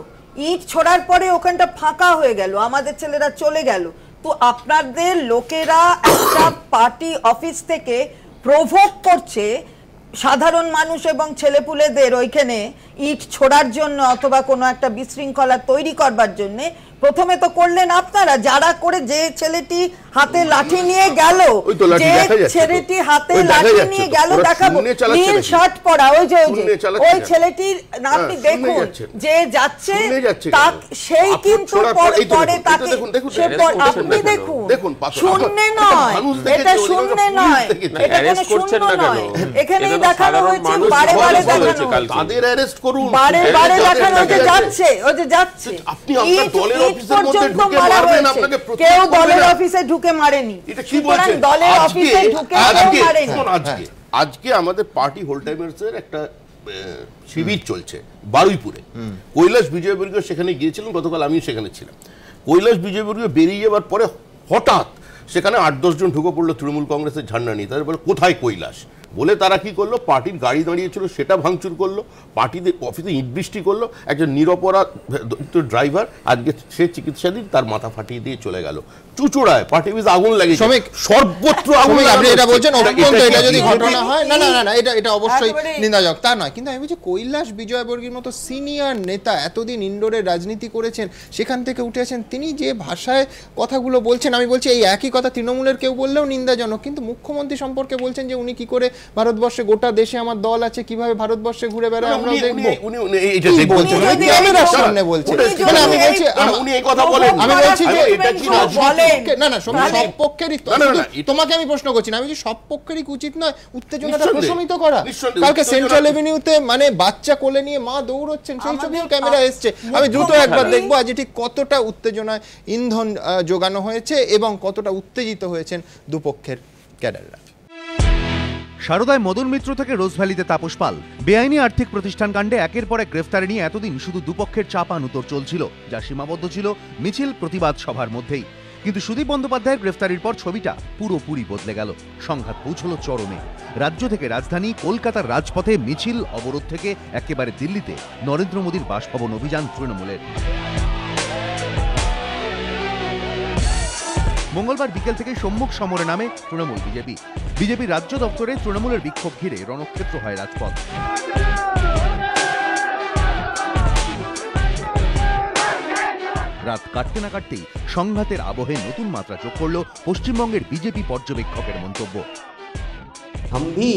ইট ছোড়ার পরে ওখানটা ফাঁকা হয়ে গেল, আমাদের ছেলেরা চলে গেল। তো আপনাদের লোকেরা একটা পার্টি অফিস থেকে প্রভোগ করছে সাধারণ মানুষ এবং ছেলেপুলেদের ওইখানে ইট ছোড়ার জন্য, অথবা কোনো একটা বিশৃঙ্খলা তৈরি করবার জন্য প্রথমে তো করলেন আপনারা, যারা করে যে ছেলেটি হাতে লাঠি নিয়ে গেল, যে ছেলেটি হাতে লাঠি নিয়ে গেল, দেখাবো নীল শার্ট পরা, ওই ছেলেটির আপনি দেখুন যে যাচ্ছে, সেই কিন্তু পরে তাকে আপনি দেখুন, শূন্য নয়, এটা শূন্য নয়, এটা কোনো শূন্য নয়, এখানেই দেখানো হয়েছে, বারে বারে দেখানো, তাদের অ্যারেস্ট করুন, বারে বারে দেখানো হয়েছে, যাচ্ছে, ওই যে যাচ্ছে, আপনি আপনার দলের অফিসের মধ্যে ঢুকে মারবেন, আপনাকে কেউ দলের অফিসে ঢুকে মারেনি, এটা কি বলছেন? দলের অফিসে ঢুকে মারেনি। আজকে আমাদের পার্টি হোল টাইমার্সের একটা শিবির চলছে বারুইপুরে, কৈলাস বিজয়বর্গীয় সেখানে গিয়েছিলেন, গতকাল আমিও সেখানে ছিলাম। কৈলাস বিজয়বর্গীয় বেরিয়ে যাওয়ার পরে হঠাৎ সেখানে 8-10 জন ঢুকে পড়লো তৃণমূল কংগ্রেসের ঝান্ডা নিয়ে। তাদের বলে কোথায় কৈলাস বলে তারা কি করলো, পার্টির গাড়ি দাঁড়িয়েছিল সেটা ভাঙচুর করলো, পার্টিদের অফিসে ইট বৃষ্টি করলো। একজন নিরপরাধ ড্রাইভার আজকে সে চিকিৎসাধীন, তার মাথা ফাটিয়ে দিয়ে চলে গেল। চুচুড়ায় পার্টি অফিস আগুন লেগেছে, সর্বত্র আগুন। আপনি এটা বলছেন এটা যদি ঘটনা হয়, না না না, এটা অবশ্যই নিন্দাজনক, তা নয়, কিন্তু আমি বলছি কৈলাস বিজয়বর্গীর মতো সিনিয়র নেতা, এতদিন ইন্ডোরে রাজনীতি করেছেন, সেখান থেকে উঠে আসেন, তিনি যে ভাষায় কথাগুলো বলছেন, আমি বলছি এই একই কথা তৃণমূলের কেউ বললেও নিন্দাজনক, কিন্তু মুখ্যমন্ত্রী সম্পর্কে বলছেন যে উনি কি করে ভারতবর্ষে, গোটা দেশে আমার দল আছে, কিভাবে ভারতবর্ষে ঘুরে বেড়ায় আমরা দেখবো, ক্যামেরার সামনে বলছেন। মানে আমি বলছি উনি এই কথা বলেন, আমি বলছি যে এটা কি না না, সব পক্ষেরই, তোমাকে আমি প্রশ্ন করছি না, আমি যে সব পক্ষেরই উচিত নয় উত্তেজনাটা প্রশমিত করা। কালকে সেন্ট্রাল এভিনিউতে মানে বাচ্চা কোলে নিয়ে মা দৌড়চ্ছেন, সেই ছবিও ক্যামেরা এসছে, আমি দ্রুত একবার দেখবো আজ ঠিক কতটা উত্তেজনায় ইন্ধন যোগানো হয়েছে এবং কতটা উত্তেজিত হয়েছেন দুপক্ষের ক্যাডাররা। সারদায় মদন মিত্র থেকে রোজভ্যালিতে তাপস পাল, বেআইনি আর্থিক প্রতিষ্ঠান কাণ্ডে একের পর এক গ্রেফতারি নিয়ে এতদিন শুধু দুপক্ষের চাপানুতর চলছিল, যা সীমাবদ্ধ ছিল মিছিল প্রতিবাদ সভার মধ্যেই। কিন্তু সুদীপ বন্দ্যোপাধ্যায়ের গ্রেফতারির পর ছবিটা পুরোপুরি বদলে গেল, সংঘাত পৌঁছল চরমে। রাজ্য থেকে রাজধানী কলকাতার রাজপথে মিছিল, অবরোধ থেকে একেবারে দিল্লিতে নরেন্দ্র মোদীর বাসভবন অভিযান তৃণমূলের। মঙ্গলবার বিকেল থেকে সম্মুখ সমরে নামে তৃণমূল বিজেপির রাজ্য দপ্তরে তৃণমূলের বিক্ষোভ ঘিরে রণক্ষেত্র হয় রাজপথ। রাত কাটতে না কাটতেই সংঘাতের আবহে নতুন মাত্রা যোগ করল পশ্চিমবঙ্গের বিজেপি পর্যবেক্ষকের মন্তব্য। हम भी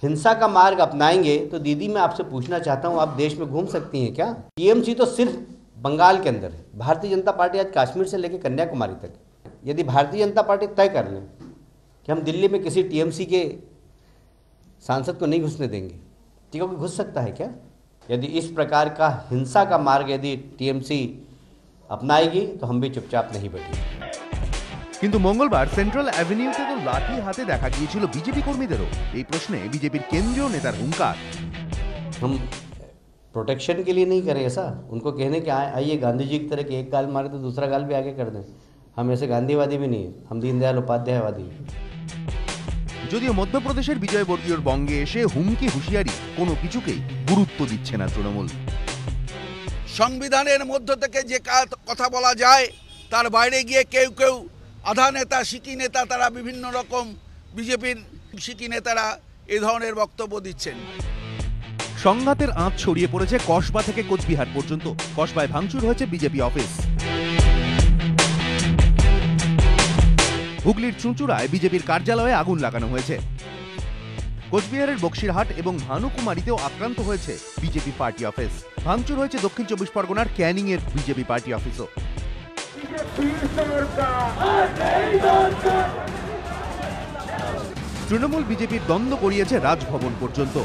हिंसा का मार्ग अपनाएंगे तो दीदी मैं आपसे पूछना चाहता हूं, आप देश में घूम सकती हैं क्या? टीएमसी तो सिर्फ बंगाल के अंदर है, भारतीय जनता पार्टी आज कश्मीर से लेकर कन्याकुमारी तक। यदि भारतीय जनता पार्टी तय कर ले कि हम दिल्ली में किसी टीएमसी के सांसद को नहीं घुसने देंगे, ठीक है, घुस सकता है क्या? यदि इस प्रकार का हिंसा का मार्ग यदि टीएमसी अपनाएगी तो हम भी चुपचाप नहीं बैठेंगे। কিন্তু মঙ্গলবার সেন্ট্রাল অ্যাভিনিউতে তো লাঠি হাতে দেখা গিয়েছিল বিজেপি কর্মীদেরও। এই প্রশ্নে বিজেপির কেন্দ্রীয় নেতার হুঙ্কার, हम प्रोटेक्शन के लिए नहीं करें ऐसा, उनको कहने के आइए गांधी जी की तरह कि एक गाल मारे तो दूसरा गाल भी आगे कर दें, हम ऐसे गांधीवादी भी नहीं है, हम दीनदयाल उपाध्यायवादी। যদিও মধ্যপ্রদেশের বিজয়বর্গীয়র বঙ্গে এসে হুমকি হুঁশিয়ারি কোনো কিছুকেই গুরুত্ব দিচ্ছে না তৃণমূল। সংবিধানের মধ্য থেকে যে কথা বলা যায় তার বাইরে গিয়ে কেউ কেউ আধা নেতা সিকি নেতা, তারা বিভিন্ন রকম বিজেপির সিকি নেতারা এই ধরনের বক্তব্য দিচ্ছেন। সংঘাতের আঁচ ছড়িয়ে পড়েছে কসবা থেকে কোচবিহার পর্যন্ত। কসবায় ভাঙচুর হয়েছে বিজেপি অফিস। হুগলির চুঁচুড়ায় বিজেপির কার্যালয়ে আগুন লাগানো হয়েছে। কোচবিহারের বক্সিরহাট এবং ভানুকুমারীতেও আক্রান্ত হয়েছে বিজেপি পার্টি অফিস। ভাঙচুর হয়েছে দক্ষিণ 24 পরগনার ক্যানিং এর বিজেপি পার্টি অফিসও। তৃণমূল বিজেপির দ্বন্দ্ব গড়িয়েছে রাজভবন পর্যন্ত।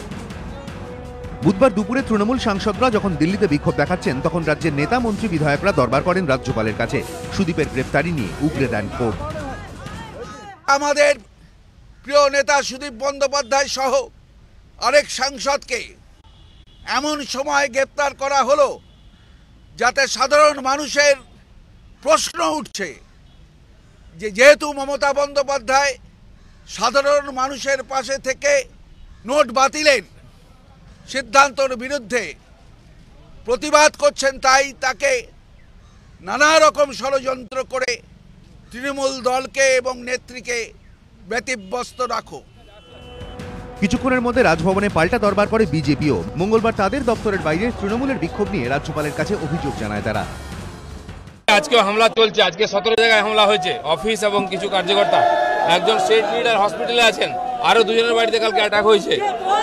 বুধবার দুপুরে তৃণমূল সাংসদরা যখন দিল্লিতে বিক্ষোভ দেখাচ্ছেন, তখন রাজ্যের নেতা মন্ত্রী বিধায়করা দরবার করেন রাজ্যপালের কাছে। সুদীপের গ্রেফতারি নিয়ে উগরে দেন ক্ষোভ। আমাদের প্রিয় নেতা সুদীপ বন্দ্যোপাধ্যায় সহ আরেক সাংসদকে এমন সময় গ্রেপ্তার করা হলো যাতে সাধারণ মানুষের প্রশ্ন উঠছে যে যেহেতু মমতা বন্দ্যোপাধ্যায় সাধারণ মানুষের পাশে থেকে নোট বাতিলের সিদ্ধান্তর বিরুদ্ধে প্রতিবাদ করছেন, তাই তাকে নানা রকম ষড়যন্ত্র করে তৃণমূল দলকে এবং নেত্রীকে ব্যতিব্যস্ত রাখো। কিছুক্ষণের মধ্যে রাজভবনে পাল্টা দরবার করে বিজেপিও। মঙ্গলবার তাদের দপ্তরের বাইরে তৃণমূলের বিক্ষোভ নিয়ে রাজ্যপালের কাছে অভিযোগ জানায় তারা। আজকে হামলা চলছে, আজকে 17 জায়গায় হামলা হয়েছে, অফিস এবং কিছু কার্যকর্তা, একজন স্টেট লিডার হসপিটালে আছেন, আরো দুজনের বাড়িতে কালকে অ্যাটাক হয়েছে।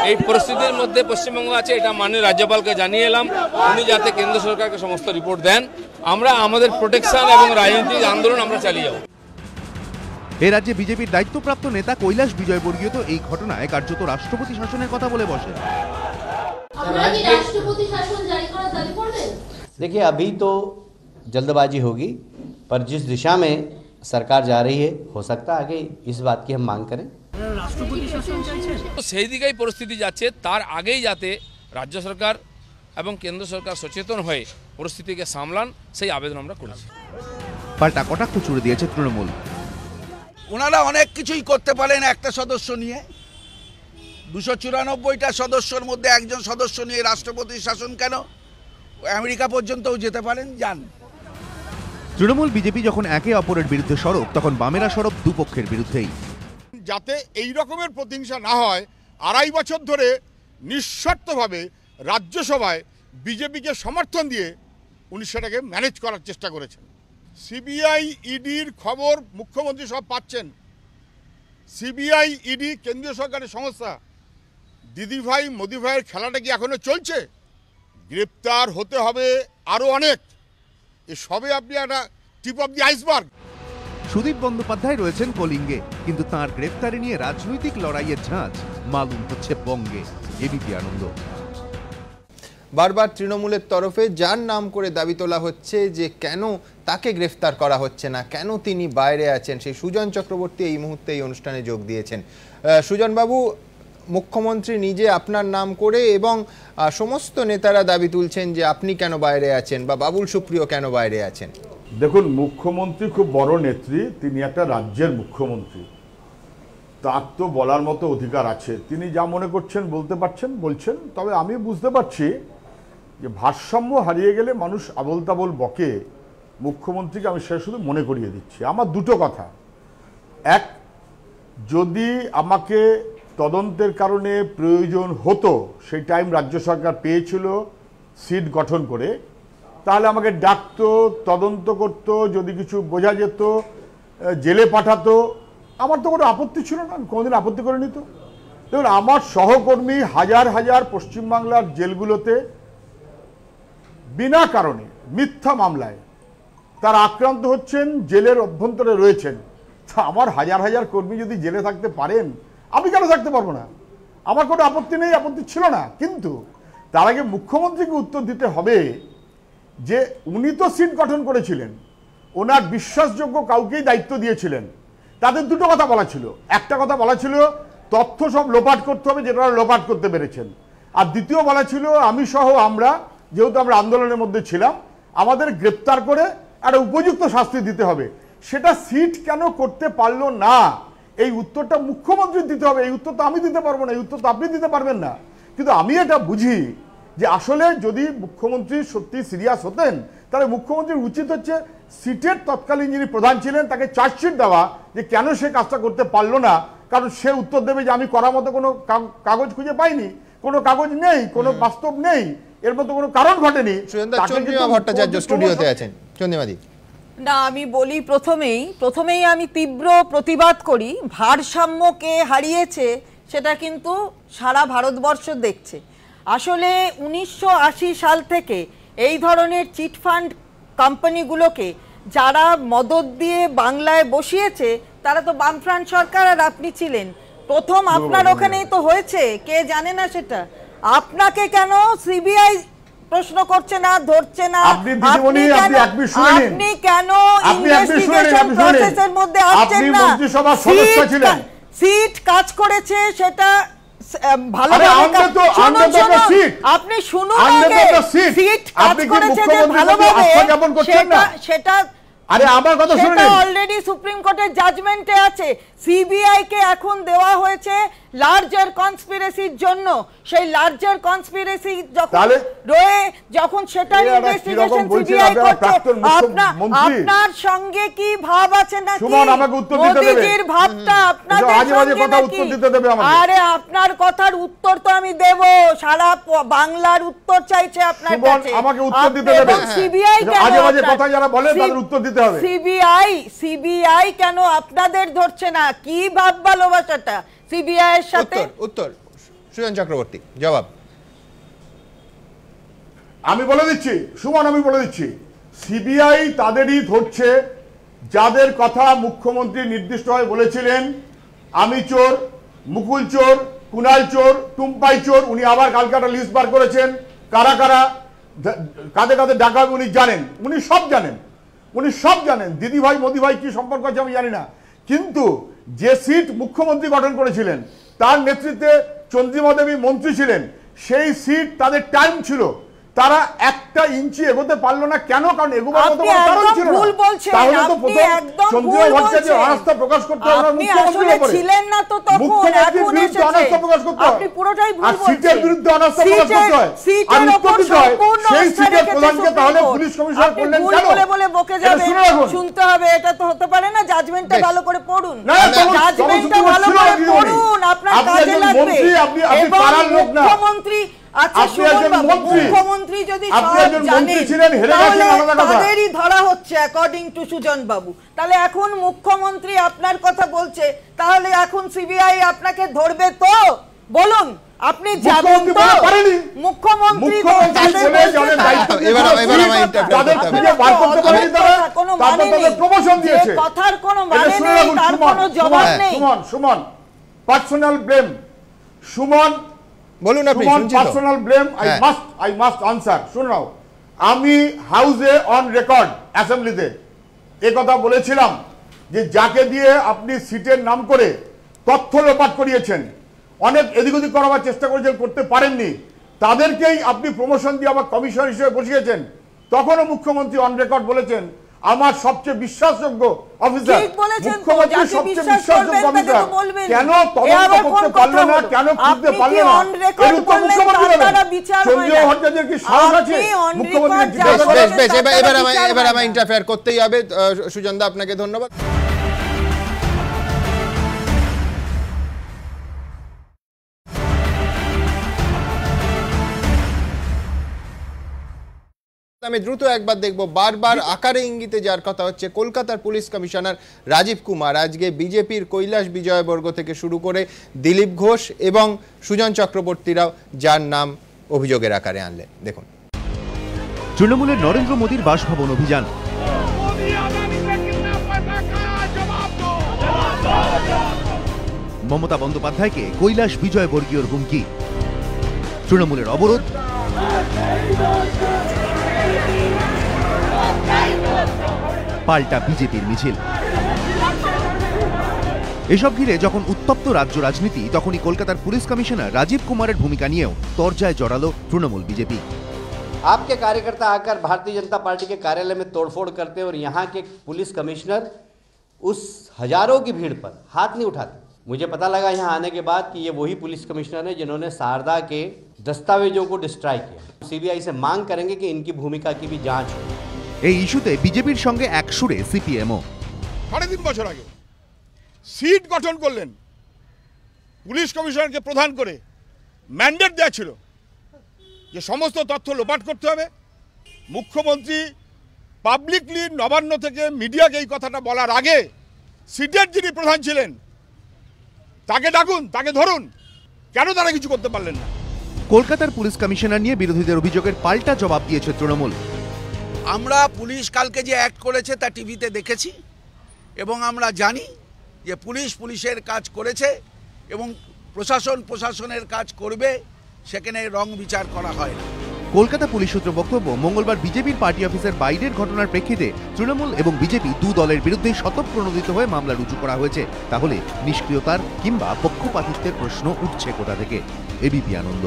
এই পরিস্থিতির মধ্যে পশ্চিমবঙ্গ আছে, এটা মাননীয় রাজ্যপালকে জানিয়ে এলাম, উনি যাতে কেন্দ্র সরকারকে সমস্ত রিপোর্ট দেন। আমরা আমাদের প্রোটেকশন এবং রাজনৈতিক আন্দোলন আমরা চালিয়ে যাব। এ রাজ্যে বিজেপির দায়িত্বপ্রাপ্ত নেতা কৈলাস বিজয়বর্গীয় তো এই ঘটনায় কার্যত রাষ্ট্রপতি শাসনের কথা বলে বসেন। देखिए अभी तो जल्दबाजी होगी, पर जिस दिशा में सरकार जा रही है हो सकता है आगे इस बात की हम मांग करें। সেই দিকেই পরিস্থিতি যাচ্ছে, তার আগেই যাতে রাজ্য সরকার এবং কেন্দ্র সরকার সচেতন হয়ে পরিস্থিতিকে সামলান, সেই আবেদন আমরা করেছি। পাল্টা কটাক্ষ ছুড়ে দিয়েছে তৃণমূল। ওনারা অনেক কিছুই করতে পারেন একটা সদস্য নিয়ে, 294টা সদস্যর মধ্যে একজন সদস্য নিয়ে রাষ্ট্রপতির শাসন কেন? আমেরিকা পর্যন্তও যেতে পারেন, যান। তৃণমূল বিজেপি যখন একে অপরের বিরুদ্ধে সরব, তখন বামেরা সরব দুপক্ষের বিরুদ্ধেই। যাতে এই রকমের প্রতিহিংসা না হয়, 2.5 বছর ধরে নিঃশর্তভাবে রাজ্যসভায় বিজেপিকে সমর্থন দিয়ে উনি সেটাকে ম্যানেজ করার চেষ্টা করেছেন। সিবিআই ইডির খবর মুখ্যমন্ত্রী সব পাচ্ছেন। সিবিআই ইডি কেন্দ্রীয় সরকারের সংস্থা। দিদিভাই মোদিভাইয়ের খেলাটা কি এখনো চলছে? গ্রেপ্তার হতে হবে আরও অনেক। এ সবে আপনি একটা tip of the iceberg. Sudip Bandyopadhyay রয়েছেন কলিঙ্গে, কিন্তু তাঁর গ্রেপ্তারি নিয়ে রাজনৈতিক লড়াইয়ের ঝাঁজ মালুম হচ্ছে বঙ্গে। এবিপি আনন্দ। বারবার তৃণমূলের তরফে যার নাম করে দাবি তোলা হচ্ছে যে কেন তাকে গ্রেফতার করা হচ্ছে না, কেন তিনি বাইরে আছেন, সেই সুজন চক্রবর্তী এই মুহূর্তে এই অনুষ্ঠানে যোগ দিয়েছেন। সুজনবাবু, মুখ্যমন্ত্রী নিজে আপনার নাম করে এবং সমস্ত নেতারা দাবি তুলছেন যে আপনি কেন বাইরে আছেন বা বাবুল সুপ্রিয় কেন বাইরে আছেন। দেখুন, মুখ্যমন্ত্রী খুব বড় নেত্রী, তিনি একটা রাজ্যের মুখ্যমন্ত্রী, তার তো বলার মতো অধিকার আছে। তিনি যা মনে করছেন বলতে পারছেন, বলছেন। তবে আমি বুঝতে পারছি যে ভারসাম্য হারিয়ে গেলে মানুষ আবোল তাবোল বকে। মুখ্যমন্ত্রীকে আমি সেটা শুধু মনে করিয়ে দিচ্ছি। আমার দুটো কথা। এক, যদি আমাকে তদন্তের কারণে প্রয়োজন হতো, সেই টাইম রাজ্য সরকার পেয়েছিল সিট গঠন করে, তাহলে আমাকে ডাকতো, তদন্ত করতো, যদি কিছু বোঝা যেত জেলে পাঠাতো, আমার তো কোনো আপত্তি ছিল না, আমি কোনোদিন আপত্তি করে নিত। দেখুন, আমার সহকর্মী হাজার হাজার পশ্চিমবাংলার জেলগুলোতে বিনা কারণে মিথ্যা মামলায় তারা আক্রান্ত হচ্ছেন, জেলের অভ্যন্তরে রয়েছেন। তা আমার হাজার হাজার কর্মী যদি জেলে থাকতে পারেন, আমি কেন থাকতে পারবো না? আমার কোনো আপত্তি নেই, আপত্তি ছিল না। কিন্তু তার আগে মুখ্যমন্ত্রীকে উত্তর দিতে হবে যে উনি তো সিট গঠন করেছিলেন, ওনার বিশ্বাসযোগ্য কাউকেই দায়িত্ব দিয়েছিলেন। তাদের দুটো কথা বলা ছিল। একটা কথা বলা ছিল তথ্য সব লোপাট করতে হবে, যেটা লোপাট করতে পেরেছেন। আর দ্বিতীয় বলা ছিল আমি সহ আমরা, যেহেতু আমরা আন্দোলনের মধ্যে ছিলাম, আমাদের গ্রেপ্তার করে একটা উপযুক্ত শাস্তি দিতে হবে। সেটা সিট কেন করতে পারলো না, এই উত্তরটা মুখ্যমন্ত্রী দিতে হবে। এই উত্তর তো আমি দিতে পারবো না, এই উত্তর তো আপনি দিতে পারবেন না। কিন্তু আমি এটা বুঝি যে আসলে যদি মুখ্যমন্ত্রী সত্যি সিরিয়াস হতেন, তাহলে মুখ্যমন্ত্রীর উচিত হচ্ছে সিটের তৎকালীন যিনি প্রধান ছিলেন তাকে চার্জশিট দেওয়া, যে কেন সে কাজটা করতে পারলো না। কারণ সে উত্তর দেবে যে আমি করার মতো কোনো কাগজ খুঁজে পাইনি, কোনো কাগজ নেই, কোনো বাস্তব নেই, এর মতো কোনো কারণ ঘটেনি। ভট্টাচার্য স্টুডিওতে আছেন। চন্দ্রিমাদি, না, আমি বলি প্রথমেই আমি তীব্র প্রতিবাদ করি। ভারসাম্যকে হারিয়েছে সেটা কিন্তু সারা ভারতবর্ষ দেখছে। আসলে 1980 সাল থেকে এই ধরনের চিটফান্ড কোম্পানিগুলোকে যারা মদত দিয়ে বাংলায় বসিয়েছে তারা তো বামফ্রন্ট সরকার, আর আপনি ছিলেন প্রথম, আপনার ওখানেই তো হয়েছে, কে জানে না সেটা? আপনাকে কেন সিবিআই প্রশ্ন করছে না, ধরছে না? আপনি কেন ইনভেস্টিগেশন প্রসেসের মধ্যে আসছেন না? সিট কাজ করেছে, সেটা আপনি শুনুন আগে। সিট কাজ করেছে যে ভালোভাবে, সেটা আরে আমার কথা শুনুন, অলরেডি সুপ্রিম কোর্টের জাজমেন্টে আছে। সিবিআই কে এখন দেওয়া হয়েছে লার্জার কনস্পিরেসির জন্য, সেই লার্জার কনস্পিরেসি যখন সেটার ইনভেস্টিগেশন সিবিআই করছে, আপনার সঙ্গে কি ভাব আছে নাকি? মোদিজির ভাবটা আপনাদের সঙ্গে নাকি? আরে আপনার কথার উত্তর তো আমি দেব, সারা বাংলার উত্তর চাইছে আপনার কাছে। আমাকে উত্তর দিতে দেবে। সিবিআই কেন আজে বাজে কথা যারা বলে তাদের উত্তর দিতে হবে। সিবিআই কেন আপনাদের ধরছে না? কি ভাব ভালোবাসাটা সিবিআই এর সাথে? উত্তর সুজন চক্রবর্তী জবাব। আমি বলে দিচ্ছি সুমন, আমি বলে দিচ্ছি, সিবিআই তাদেরই ধরছে যাদের কথা মুখ্যমন্ত্রী নির্দিষ্টভাবে বলেছিলেন আমি চোর, মুকুল চোর, কুনাল চোর, টুম্পাই চোর। উনি আবার কালকে একটা লিস্ট বার করেছেন কারা কারা কাদের কাদের ডাকা হবে উনি জানেন, উনি সব জানেন। দিদি ভাই মোদি ভাই কি সম্পর্ক আছে আমি জানি না, কিন্তু যে সিট মুখ্যমন্ত্রী গঠন করেছিলেন তার নেতৃত্বে চন্দ্রিমা দেবী মন্ত্রী ছিলেন, সেই সিট তাদের টাইম ছিল, তারা একটা ইঞ্চি এগোতে পারলো না। কেন? কারণ এগোবার মতো কারণ ছিল না। তাহলে তো প্রথম চন্দ্রিমা ভট্টাচার্য অনাস্থা প্রকাশ করতে হবে মুখ্যমন্ত্রীর উপরে। ছিলেন না তো তখন, মুখ্যমন্ত্রীর বিরুদ্ধে অনাস্থা প্রকাশ করতে হয়, আপনি পুরোটাই ভুল বলছেন। সিটের বিরুদ্ধে অনাস্থা প্রকাশ করতে হয়, আর উত্তর দিতে হয় সেই সিটের প্রধানকে তাহলে পুলিশ কমিশনার করলেন কেন? বলে বকে যাবে, শুনতে হবে, এটা তো হতে পারে না। জাজমেন্টটা ভালো করে পড়ুন, জাজমেন্টটা ভালো করে পড়ুন, আপনার কাজে লাগবে। আপনি পারার লোক না, মুখ্যমন্ত্রী মুখ্যমন্ত্রী যদি তাদেরই ধরা হচ্ছে অ্যাকর্ডিং টু সুজন বাবু, তাহলে এখন মুখ্যমন্ত্রী আপনার কথা বলছে, তাহলে এখন সিবিআই আপনাকে ধরবে তো? বলুন, আপনি যাবেন তো? মুখ্যমন্ত্রী কথার কোনো মানে নেই, তার কোনো জবাব নেই। সুমন পার্সোনাল ব্লেম, সুমন বলুন আপনি personal blame I must answer. শুনো, আমি হাউসে অন রেকর্ড অ্যাসেম্বলিতে কথা বলেছিলাম যে যাকে দিয়ে আপনি সিটের নাম করে তথ্য লোপাট করিয়েছেন, অনেক এদিক ওদিক করাবার চেষ্টা করেছেন, করতে পারেননি, তাদেরকেই আপনি প্রমোশন দিয়ে আবার কমিশনার হিসেবে বসিয়েছেন। তখনও মুখ্যমন্ত্রী অন রেকর্ড বলেছেন আমার সবচেয়ে বিশ্বাসযোগ্য অফিসার, মুখ্যমন্ত্রী সবচেয়ে বিশ্বাসযোগ্য অফিসার, কেন তদন্ত করতে পারলো না, কেন খুঁজতে পারলো না? এর উত্তর মুখ্যমন্ত্রী দেবেন। চন্দ্রিমা ভট্টাচার্যের কি সাহস আছে মুখ্যমন্ত্রীকে জিজ্ঞাসা করার? এবার আমার ইন্টারফেয়ার করতেই হবে। সুজনদা আপনাকে ধন্যবাদ। আমি দ্রুত একবার দেখব, বারবার আকারে ইঙ্গিতে যার কথা হচ্ছে কলকাতার পুলিশ কমিশনার রাজীব কুমার আজকে বিজেপির কৈলাস বিজয়বর্গ থেকে শুরু করে দিলীপ ঘোষ এবং সুজন চক্রবর্তীরাও যার নাম অভিযোগের আকারে আনলেন। দেখুন, তৃণমূলের নরেন্দ্র মোদীর বাসভবন অভিযান, মমতা বন্দ্যোপাধ্যায়কে কৈলাস বিজয়বর্গীয়র হুমকি, তৃণমূলের অবরোধ, পাল্টা বিজেপির মিছিল। এসব ঘিরে যখন উত্তপ্ত রাজ্য রাজনীতি, তখনই কলকাতার পুলিশ কমিশনার রাজীব কুমারের ভূমিকা নিয়েও তরজায় জড়ালো তৃণমূল বিজেপি। आपके कार्यकर्ता आकर भारतीय जनता पार्टी के कार्यालय में तोड़फोड़ करते और यहाँ के पुलिस कमिश्नर उस हजारों की भीड़ पर हाथ नहीं उठाते। मुझे पता लगा यहाँ आने के बाद कि ये वही पुलिस कमिश्नर है जिन्होंने शारदा के दस्तावेजों को डिस्ट्रॉय किया। सीबीआई से मांग करेंगे कि इनकी भूमिका की भी जांच हो। এই ইস্যুতে বিজেপির সঙ্গে এক সুরে সিপিএমও। 3.5 বছর আগে সিট গঠন করলেন, পুলিশ কমিশনারকে প্রধান করে ম্যান্ডেট দেওয়া ছিল যে সমস্ত তথ্য লোপাট করতে হবে। মুখ্যমন্ত্রী পাবলিকলি নবান্ন থেকে মিডিয়াকে এই কথাটা বলার আগে সিটের যিনি প্রধান ছিলেন তাকে ডাকুন, তাকে ধরুন। কেন তারা কিছু করতে পারলেন না? কলকাতার পুলিশ কমিশনার নিয়ে বিরোধীদের অভিযোগের পাল্টা জবাব দিয়েছে তৃণমূল। আমরা পুলিশ কালকে যে অ্যাক্ট করেছে তা টিভিতে দেখেছি এবং আমরা জানি যে পুলিশের কাজ করেছে এবং প্রশাসনের কাজ করবে, সেখানে রং বিচার করা হয় না। কলকাতা পুলিশ সূত্র বক্তব্য, মঙ্গলবার বিজেপির পার্টি অফিসের বাইরের ঘটনার প্রেক্ষিতে তৃণমূল এবং বিজেপি দু দলের বিরুদ্ধে স্বতঃপ্রণোদিত হয়ে মামলা রুজু করা হয়েছে। তাহলে নিষ্ক্রিয়তার কিংবা পক্ষপাতিত্বের প্রশ্ন উঠছে কোথা থেকে? ABP Ananda.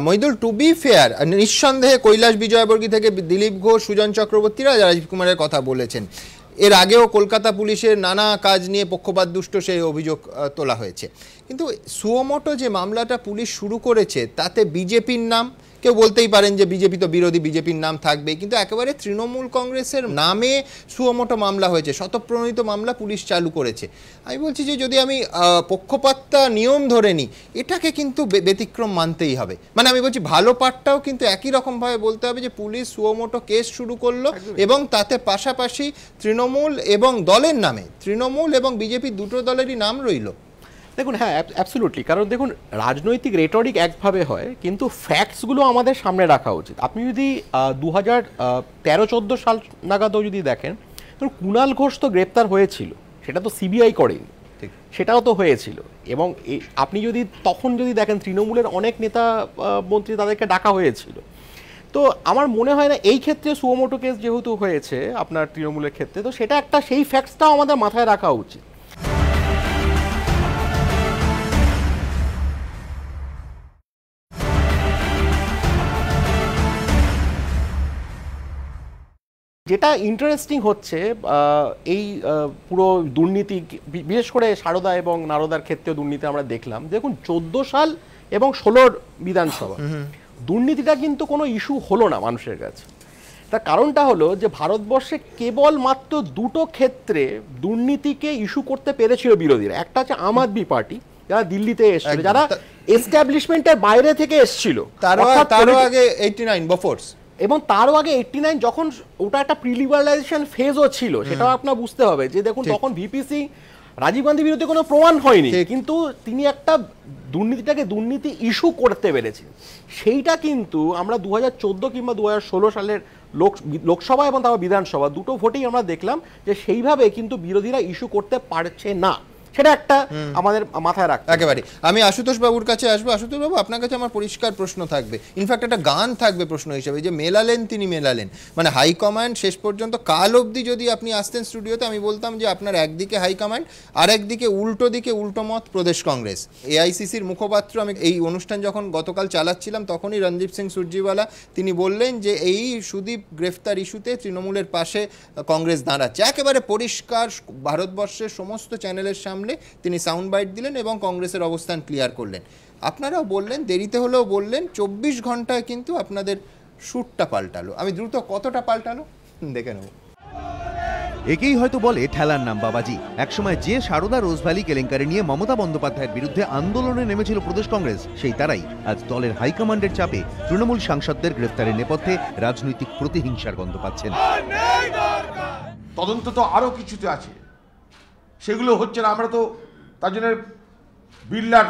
Moidul, to be fair, নিঃসন্দেহে কৈলাস বিজয়বর্গী থেকে দিলীপ ঘোষ, সুজন চক্রবর্তীরা রাজীব কুমারের কথা বলেছেন। এর আগেও কলকাতা পুলিশের নানা কাজ নিয়ে পক্ষপাত দুষ্ট সেই অভিযোগ তোলা হয়েছে। কিন্তু সুমোটো যে মামলাটা পুলিশ শুরু করেছে তাতে বিজেপির নাম, কেউ বলতেই পারেন যে বিজেপি তো বিরোধী, বিজেপির নাম থাকবে, কিন্তু একেবারে তৃণমূল কংগ্রেসের নামে সুমোটো মামলা হয়েছে, স্বতঃপ্রণোদিত মামলা পুলিশ চালু করেছে। আমি বলছি যে যদি আমি পক্ষপাতটা নিয়ম ধরে নিই, এটাকে কিন্তু ব্যতিক্রম মানতেই হবে। মানে আমি বলছি ভালো পার্টটাও কিন্তু একই রকমভাবে বলতে হবে যে পুলিশ সুমোটো কেস শুরু করলো এবং তাতে পাশাপাশি তৃণমূল এবং দলের নামে, তৃণমূল এবং বিজেপি দুটো দলেরই নাম রইল। দেখুন, হ্যাঁ অ্যাবসলিউটলি, কারণ দেখুন রাজনৈতিক রেটরিক একভাবে হয়, কিন্তু ফ্যাক্টসগুলো আমাদের সামনে রাখা উচিত। আপনি যদি 2013-14 সাল নাগাদও যদি দেখেন, ধরুন কুণাল ঘোষ তো গ্রেপ্তার হয়েছিল, সেটা তো সিবিআই করেনি, সেটাও তো হয়েছিল। এবং আপনি যদি তখন যদি দেখেন তৃণমূলের অনেক নেতা মন্ত্রী তাদেরকে ডাকা হয়েছিল। তো আমার মনে হয় না এই ক্ষেত্রে সুমোটো কেস যেহেতু হয়েছে আপনার তৃণমূলের ক্ষেত্রে, তো সেটা একটা সেই ফ্যাক্টসটাও আমাদের মাথায় রাখা উচিত। যেটা ইন্টারেস্টিং হচ্ছে এই পুরো দুর্নীতি, বিশেষ করে সারদা এবং নারদার ক্ষেত্রে দুর্নীতি আমরা দেখলাম। দেখুন 14 সাল এবং 16 বিধানসভা দুর্নীতিটা কিন্তু কোনো ইস্যু হলো না মানুষের কাছে। তার কারণটা হলো যে ভারতবর্ষে কেবলমাত্র দুটো ক্ষেত্রে দুর্নীতিকে ইস্যু করতে পেরেছিল বিরোধীরা। একটা হচ্ছে আম আদমি পার্টি, যারা দিল্লিতে এসেছিল, যারা এস্টাবলিশমেন্টের বাইরে থেকে এসেছিল, তারও আগে 89 বফোর্স, এবং তারও আগে 89 যখন ওটা একটা প্রিলিবারালাইজেশন ফেজও ছিল, সেটাও আপনার বুঝতে হবে যে দেখুন তখন ভিপি সিং, রাজীব গান্ধীর বিরুদ্ধে কোনো প্রমাণ হয়নি, কিন্তু তিনি একটা দুর্নীতিটাকে দুর্নীতি ইস্যু করতে পেরেছেন। সেইটা কিন্তু আমরা 2014 কিংবা 2016 সালের লোকসভা এবং তারপর বিধানসভা দুটো ভোটেই আমরা দেখলাম যে সেইভাবে কিন্তু বিরোধীরা ইস্যু করতে পারছে না। সেটা একটা আমাদের মাথায় রাখতে একেবারে। আমি আশুতোষ বাবুর কাছে আসবো। আশুতোষ বাবু, আপনার কাছে আমার পরিষ্কার প্রশ্ন থাকবে, ইনফ্যাক্ট একটা গান থাকবে প্রশ্ন হিসেবে, যে মেলালেন তিনি মেলালেন, মানে হাইকমান্ড শেষ পর্যন্ত কাল অবধি যদি আপনি আসতেন স্টুডিওতে আমি বলতাম যে আপনার একদিকে হাইকমান্ড আর একদিকে উল্টো মত প্রদেশ কংগ্রেস। এআইসিসির মুখপাত্র, আমি এই অনুষ্ঠান যখন গতকাল চালাচ্ছিলাম তখনই রণদীপ সিং সুরজিওয়ালা তিনি বললেন যে এই সুদীপ গ্রেফতার ইস্যুতে তৃণমূলের পাশে কংগ্রেস দাঁড়াচ্ছে, একেবারে পরিষ্কার ভারতবর্ষের সমস্ত চ্যানেলের সামনে তিনি সাউন্ড বাইট দিলেন এবং কংগ্রেসের অবস্থান ক্লিয়ার করলেন। আপনারাও বললেন, দেরিতে হলেও বললেন, 24 ঘন্টায় কিন্তু আপনাদের শুটটা পাল্টালো। আমি দ্রুত কতটা পাল্টালো দেখে নেব। একেই হয়তো বলে ঠেলার নাম বাবাজি। একসময় যে সারদা রোজভ্যালি কেলেঙ্কারি নিয়ে মমতা বন্দ্যোপাধ্যায়ের বিরুদ্ধে আন্দোলনে নেমেছিল প্রদেশ কংগ্রেস, সেই তারাই আজ দলের হাইকমান্ডের চাপে তৃণমূল সাংসদদের গ্রেফতারের নেপথ্যে রাজনৈতিক প্রতিহিংসার গন্ধ পাচ্ছেন। তদন্ত তো আরো কিছুতে আছে, সেগুলো হচ্ছে না। আমরা তো তার জন্য বিড়লার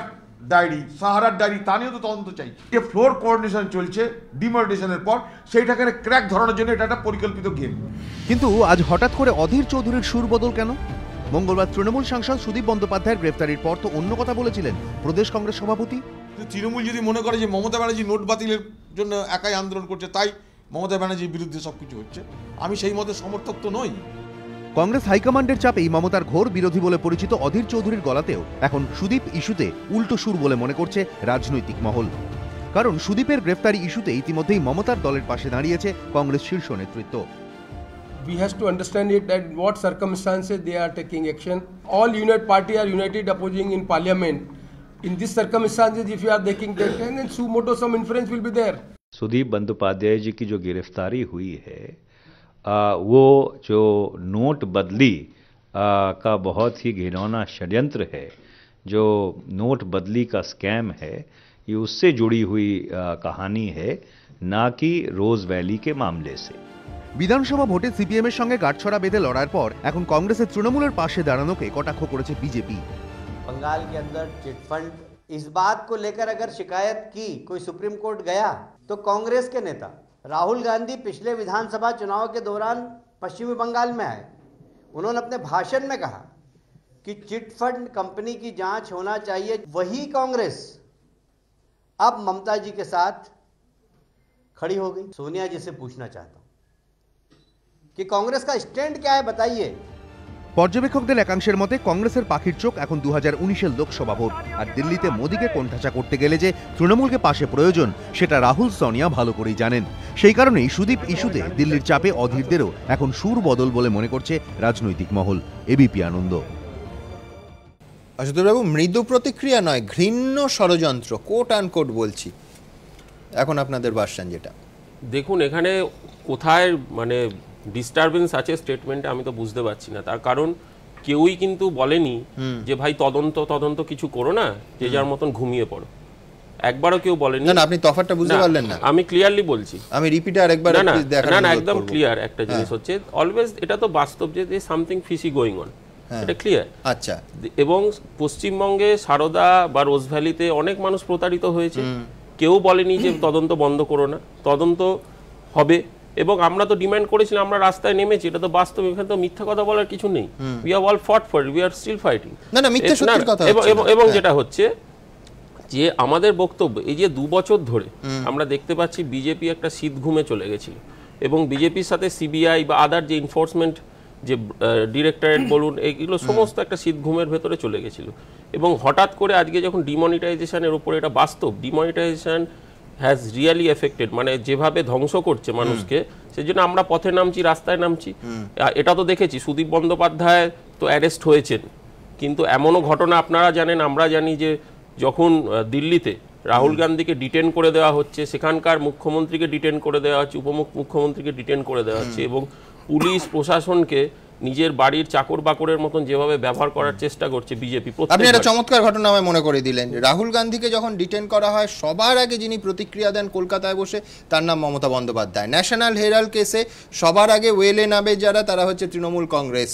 ডায়েরি, সাহারার ডায়েরি, তা নিয়েও তো তদন্ত চাই। যে ফ্লোর কোঅর্ডিনেশন চলছে ডিমোলিটেশনের পর, সেইটাকে ক্র্যাক ধরানোর জন্য এটা একটা পরিকল্পিত গেম। কিন্তু আজ হঠাৎ করে অধীর চৌধুরীর সুর বদল কেন? মঙ্গলবার তৃণমূল সাংসদ সুদীপ বন্দ্যোপাধ্যায়ের গ্রেফতারির পর তো অন্য কথা বলেছিলেন প্রদেশ কংগ্রেস সভাপতি। তৃণমূল যদি মনে করে যে মমতা ব্যানার্জি নোট বাতিলের জন্য একাই আন্দোলন করছে, তাই মমতা ব্যানার্জির বিরুদ্ধে সবকিছু হচ্ছে, আমি সেই মতে সমর্থক তো নই। কংগ্রেস হাইকমান্ডের চাপেই মমতার ঘোর বিরোধী বলে পরিচিত অধীর চৌধুরীর গলাতেও এখন সুদীপ ইস্যুতে উল্টো সুর বলে মনে করছে রাজনৈতিক মহল। কারণ সুদীপের গ্রেফতারি ইস্যুতে ইতিমধ্যেই মমতার দলের পাশে দাঁড়িয়েছে কংগ্রেস শীর্ষ নেতৃত্ব। We have to understand it that what circumstances they are taking action. All unit party are united opposing in parliament. In these circumstances, if you are taking action, then sumoto some inference will be there. Sudeep Bandyopadhyay जी की जो गिरफ्तारी हुई है, वो जो note बदली का बहुत ही घिनौना षड्यंत्र है, जो नोट बदली का स्कैम है, ये उससे जुड़ी हुई कहानी है, ना कि रोज वैली के मामले से। বিধানসভা ভোটে সিপিএম এর সঙ্গে গাঁটছড়া বেঁধে লড়ার পর এখন কংগ্রেসের তৃণমূলের পাশে দাঁড়ানোকে কটাক্ষ করেছে বিজেপি। बंगाल के अंदर चिटफंड, इस बात को लेकर अगर शिकायत की कोई सुप्रीम कोर्ट गया तो कांग्रेस के नेता राहुल गांधी पिछले विधानसभा चुनाव के दौरान पश्चिमी बंगाल में आए। उन्होंने अपने भाषण में कहा कि चिटफंड कंपनी की जांच होना चाहिए। वही कांग्रेस अब ममता जी के साथ खड़ी हो गई। सोनिया जी से पूछना चाहता हूं कि कांग्रेस का स्टैंड क्या है, बताइए। পর্যবেক্ষকদের একাংশের মতে কংগ্রেসের পাখির চোখ এখন 2019-এর লোকসভা ভোট, আর দিল্লিতে মোদীকে কোণঠাসা করতে গেলে যে তৃণমূলকে পাশে প্রয়োজন সেটা রাহুল সোনিয়া ভালো করেই জানেন। সেই কারণেই সুদীপ ইস্যুতে দিল্লির চাপে অধীরদেরও এখন সুর বদল বলে মনে করছে রাজনৈতিক মহল। এবিপি আনন্দ। অশোকবাবু, মৃদু প্রতিক্রিয়া নয়, ঘৃণ্য ষড়যন্ত্র, কোট আনকোট বলছি, এখন আপনাদের ভার্সন যেটা। দেখুন, এখানে কোথায় মানে ডিস্টারবেন্স আছে স্টেটমেন্টে আমি তো বুঝতে পারছি না। তার কারণ কেউই কিন্তু বলেনি যে ভাই তদন্ত কিছু করো না, যে যার মতন ঘুমিয়ে পড়ো, একবারও কেউ বলেনি। না, আপনি তফাৎটা বুঝতে পারলেন না। আমি ক্লিয়ারলি বলছি, আমি রিপিট আরেকবার দেখার না একদম ক্লিয়ার একটা জিনিস হচ্ছে, অলওয়েজ এটা তো বাস্তব যে সামথিং ফিশি গোয়িং অন, এটা ক্লিয়ার। আচ্ছা, এবং পশ্চিমবঙ্গে সারদা বা রোজ ভ্যালিতে অনেক মানুষ প্রতারিত হয়েছে, কেউ বলেনি যে তদন্ত বন্ধ করো না, তদন্ত হবে। এবং আমরা তো ডিমান্ড করেছিলাম, আমরা রাস্তায় নেমেছি, এটা তো বাস্তব, এখানে তো মিথ্যা কথা বলার কিছু নেই। We have all fought for it, we are still fighting. না না, মিথ্যা সত্যির কথা। এবং যেটা হচ্ছে যে আমাদের বক্তব্য, এই যে 2 বছর ধরে আমরা দেখতে পাচ্ছি বিজেপি একটা শীত ঘুমে চলে গেছিল, এবং বিজেপির সাথে সিবিআই বা আদার যে এনফোর্সমেন্ট যে ডিরেক্টরেট বলুন, এগুলো সমস্ত একটা শীত ঘুমের ভেতরে চলে গেছিল। এবং হঠাৎ করে আজকে যখন ডিমনিটাইজেশনের উপরে, এটা বাস্তব, ডিমনিটাইজেশন হ্যাজ রিয়েলি এফেক্টেড, মানে যেভাবে ধ্বংস করছে মানুষকে, সেই জন্য আমরা পথে নামছি, রাস্তায় নামছি। এটা তো দেখেছি, সুদীপ বন্দ্যোপাধ্যায় তো অ্যারেস্ট হয়েছেন, কিন্তু এমনও ঘটনা আপনারা জানেন, আমরা জানি যে যখন দিল্লিতে রাহুল গান্ধীকে ডিটেন করে দেওয়া হচ্ছে, সেখানকার মুখ্যমন্ত্রীকে ডিটেন করে দেওয়া হচ্ছে, উপমুখ্যমন্ত্রীকে ডিটেন করে দেওয়া হচ্ছে, এবং পুলিশ প্রশাসনকে নিজের বাড়ির চাকর বাকরের মতন যেভাবে ব্যবহার করার চেষ্টা করছে বিজেপি। আপনি একটা চমৎকার ঘটনা আমায় মনে করে দিলেন। রাহুল গান্ধীকে যখন ডিটেন করা হয়, সবার আগে যিনি প্রতিক্রিয়া দেন কলকাতায় বসে, তার নাম মমতা বন্দ্যোপাধ্যায়। ন্যাশনাল হেরাল্ড কেসে সবার আগে ওয়েলে নামে যারা, তারা হচ্ছে তৃণমূল কংগ্রেস,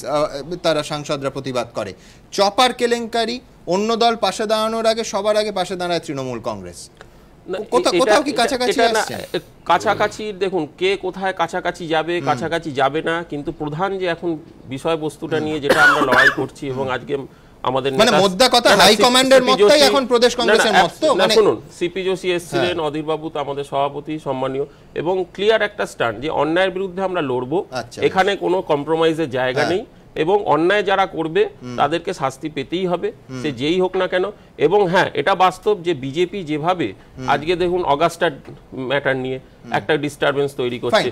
তারা সাংসদরা প্রতিবাদ করে। চপার কেলেঙ্কারি, অন্য দল পাশে দাঁড়ানোর আগে সবার আগে পাশে দাঁড়ায় তৃণমূল কংগ্রেস। কোথাও কি কাছাকাছি আসছে? কাছাকাছি দেখুন, কে কোথায় কাছাকাছি যাবে, কাছাকাছি যাবে না, কিন্তু প্রধান যে এখন বিষয়বস্তুটা নিয়ে যেটা আমরা লড়াই করছি, এবং আজকে আমাদের মানে মোদ্দা কথা হাই কমান্ডের মতই এখন প্রদেশ কংগ্রেসের মত। মানে শুনুন, সিপি যোশী এসেছিলেন, অধীর বাবু তো আমাদের সভাপতি সম্মানীয়, এবং ক্লিয়ার একটা স্ট্যান্ড যে অন্যায়ের বিরুদ্ধে আমরা লড়বো, এখানে কোনো কম্প্রোমাইজের জায়গা নেই, এবং অন্যায় যারা করবে তাদেরকে শাস্তি পেতেই হবে, সে যেই হোক না কেন। এবং হ্যাঁ, এটা বাস্তব যে বিজেপি যেভাবে আজকে দেখুন অগাস্টা ম্যাটার নিয়ে একটা ডিস্টারবেন্স তৈরি করছে,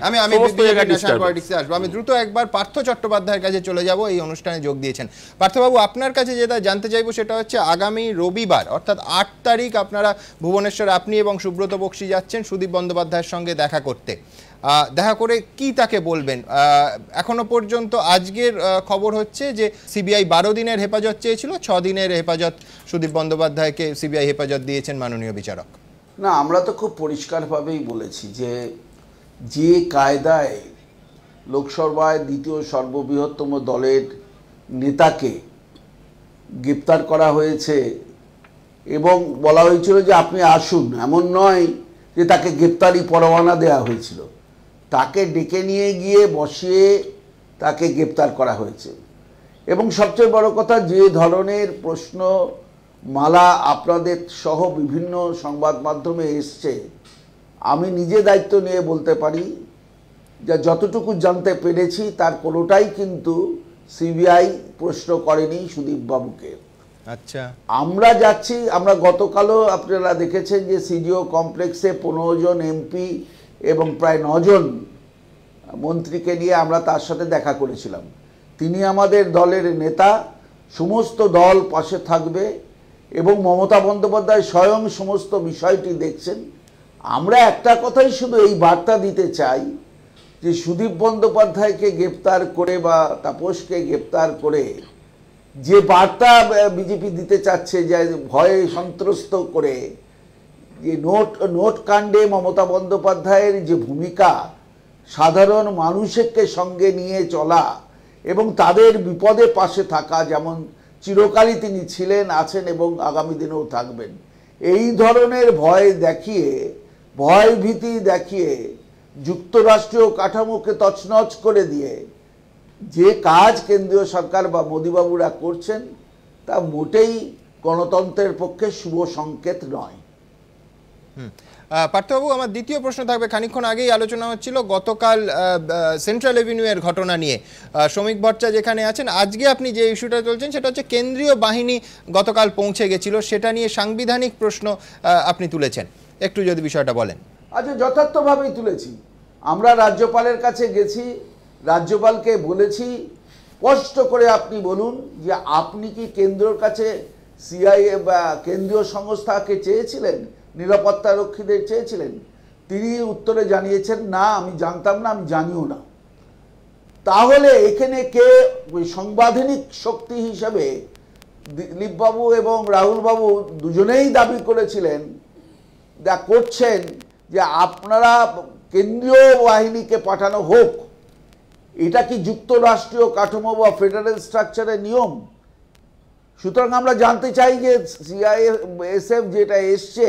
আমি দ্রুত একবার পার্থ চট্টোপাধ্যায়ের কাছে চলে যাব, এই অনুষ্ঠানে যোগ দিয়েছেন। পার্থবাবু, আপনার কাছে যেটা জানতে চাইবো সেটা হচ্ছে, আগামী রবিবার অর্থাৎ 8 তারিখ আপনারা ভুবনেশ্বর, আপনি এবং সুব্রত বক্সী যাচ্ছেন সুদীপ বন্দ্যোপাধ্যায়ের সঙ্গে দেখা করতে। দেখা করে কি তাকে বলবেন? এখনো পর্যন্ত আজকের খবর হচ্ছে যে সিবিআই 12 দিনের হেফাজত চেয়েছিল, 6 দিনের হেফাজত সুদীপ বন্দ্যোপাধ্যায়কে সিবিআই হেফাজত দিয়েছেন মাননীয় বিচারক। না, আমরা তো খুব পরিষ্কারভাবেই বলেছি যে কায়দায় লোকসভায় দ্বিতীয় সর্ববৃহত্তম দলের নেতাকে গ্রেপ্তার করা হয়েছে, এবং বলা হয়েছিল যে আপনি আসুন, এমন নয় যে তাকে গ্রেপ্তারি পরোয়ানা দেওয়া হয়েছিল, তাকে ডেকে নিয়ে গিয়ে বসিয়ে তাকে গ্রেপ্তার করা হয়েছে। এবং সবচেয়ে বড় কথা, যে ধরনের প্রশ্ন মালা আপনাদের সহ বিভিন্ন সংবাদ মাধ্যমে এসছে, আমি নিজে দায়িত্ব নিয়ে বলতে পারি যে যতটুকু জানতে পেরেছি তার কোনোটাই কিন্তু সিবিআই প্রশ্ন করেনি সুদীপ বাবুকে। আচ্ছা, আমরা যাচ্ছি, আমরা গতকালও আপনারা দেখেছেন যে সিজিও কমপ্লেক্সে 15 জন এমপি এবং প্রায় 9 জন মন্ত্রীকে নিয়ে আমরা তার সাথে দেখা করেছিলাম। তিনি আমাদের দলের নেতা, সমস্ত দল পাশে থাকবে, এবং মমতা বন্দ্যোপাধ্যায় স্বয়ং সমস্ত বিষয়টি দেখছেন। আমরা একটা কথাই শুধু এই বার্তা দিতে চাই যে সুদীপ বন্দ্যোপাধ্যায়কে গ্রেপ্তার করে বা তাপসকে গ্রেপ্তার করে যে বার্তা বিজেপি দিতে চাচ্ছে, যে ভয়ে সন্ত্রস্ত করে, যে নোট কাণ্ডে মমতা বন্দ্যোপাধ্যায়ের যে ভূমিকা, সাধারণ মানুষকে সঙ্গে নিয়ে চলা এবং তাদের বিপদে পাশে থাকা, যেমন চিরকালই তিনি ছিলেন, আছেন এবং আগামী দিনেও থাকবেন, এই ধরনের ভয় ভীতি দেখিয়ে যুক্তরাষ্ট্রীয় কাঠামোকে তছনছ করে দিয়ে যে কাজ কেন্দ্রীয় সরকার বা মোদিবাবুরা করছেন, তা মোটেই গণতন্ত্রের পক্ষে শুভ সংকেত নয়। পার্থবাবু, আমার দ্বিতীয় প্রশ্ন থাকবে, খানিকক্ষণ আগেই আলোচনা হচ্ছিল গতকাল সেন্ট্রাল এভিনিউয়ের ঘটনা নিয়ে। শ্রমিক ভট্টাচার্য যেখানে আছেন, আজকে আপনি যে ইস্যুটা চলছেন সেটা হচ্ছে কেন্দ্রীয় বাহিনী গতকাল পৌঁছে গেছিল, সেটা নিয়ে সাংবিধানিক প্রশ্ন আপনি তুলেছেন, একটু যদি বিষয়টা বলেন। আচ্ছা, যথার্থভাবেই তুলেছি। আমরা রাজ্যপালের কাছে গেছি, রাজ্যপালকে বলেছি স্পষ্ট করে আপনি বলুন যে আপনি কি কেন্দ্রের কাছে সিআইএ বা কেন্দ্রীয় সংস্থাকে চেয়েছিলেন, নিরাপত্তা রক্ষীদের চেয়েছিলেন? তিনি উত্তরে জানিয়েছেন না, আমি জানতাম না, আমি জানিও না। তাহলে এখানে কে সাংবিধানিক শক্তি হিসেবে দিলীপবাবু এবং রাহুলবাবু দুজনেই দাবি করেছিলেন, যা করছেন যে আপনারা কেন্দ্রীয় বাহিনীকে পাঠানো হোক, এটা কি যুক্তরাষ্ট্রীয় কাঠামো বা ফেডারেল স্ট্রাকচারের নিয়ম? সুতরাং আমরা জানতে চাই যে সিআইএসএফ যেটা এসছে,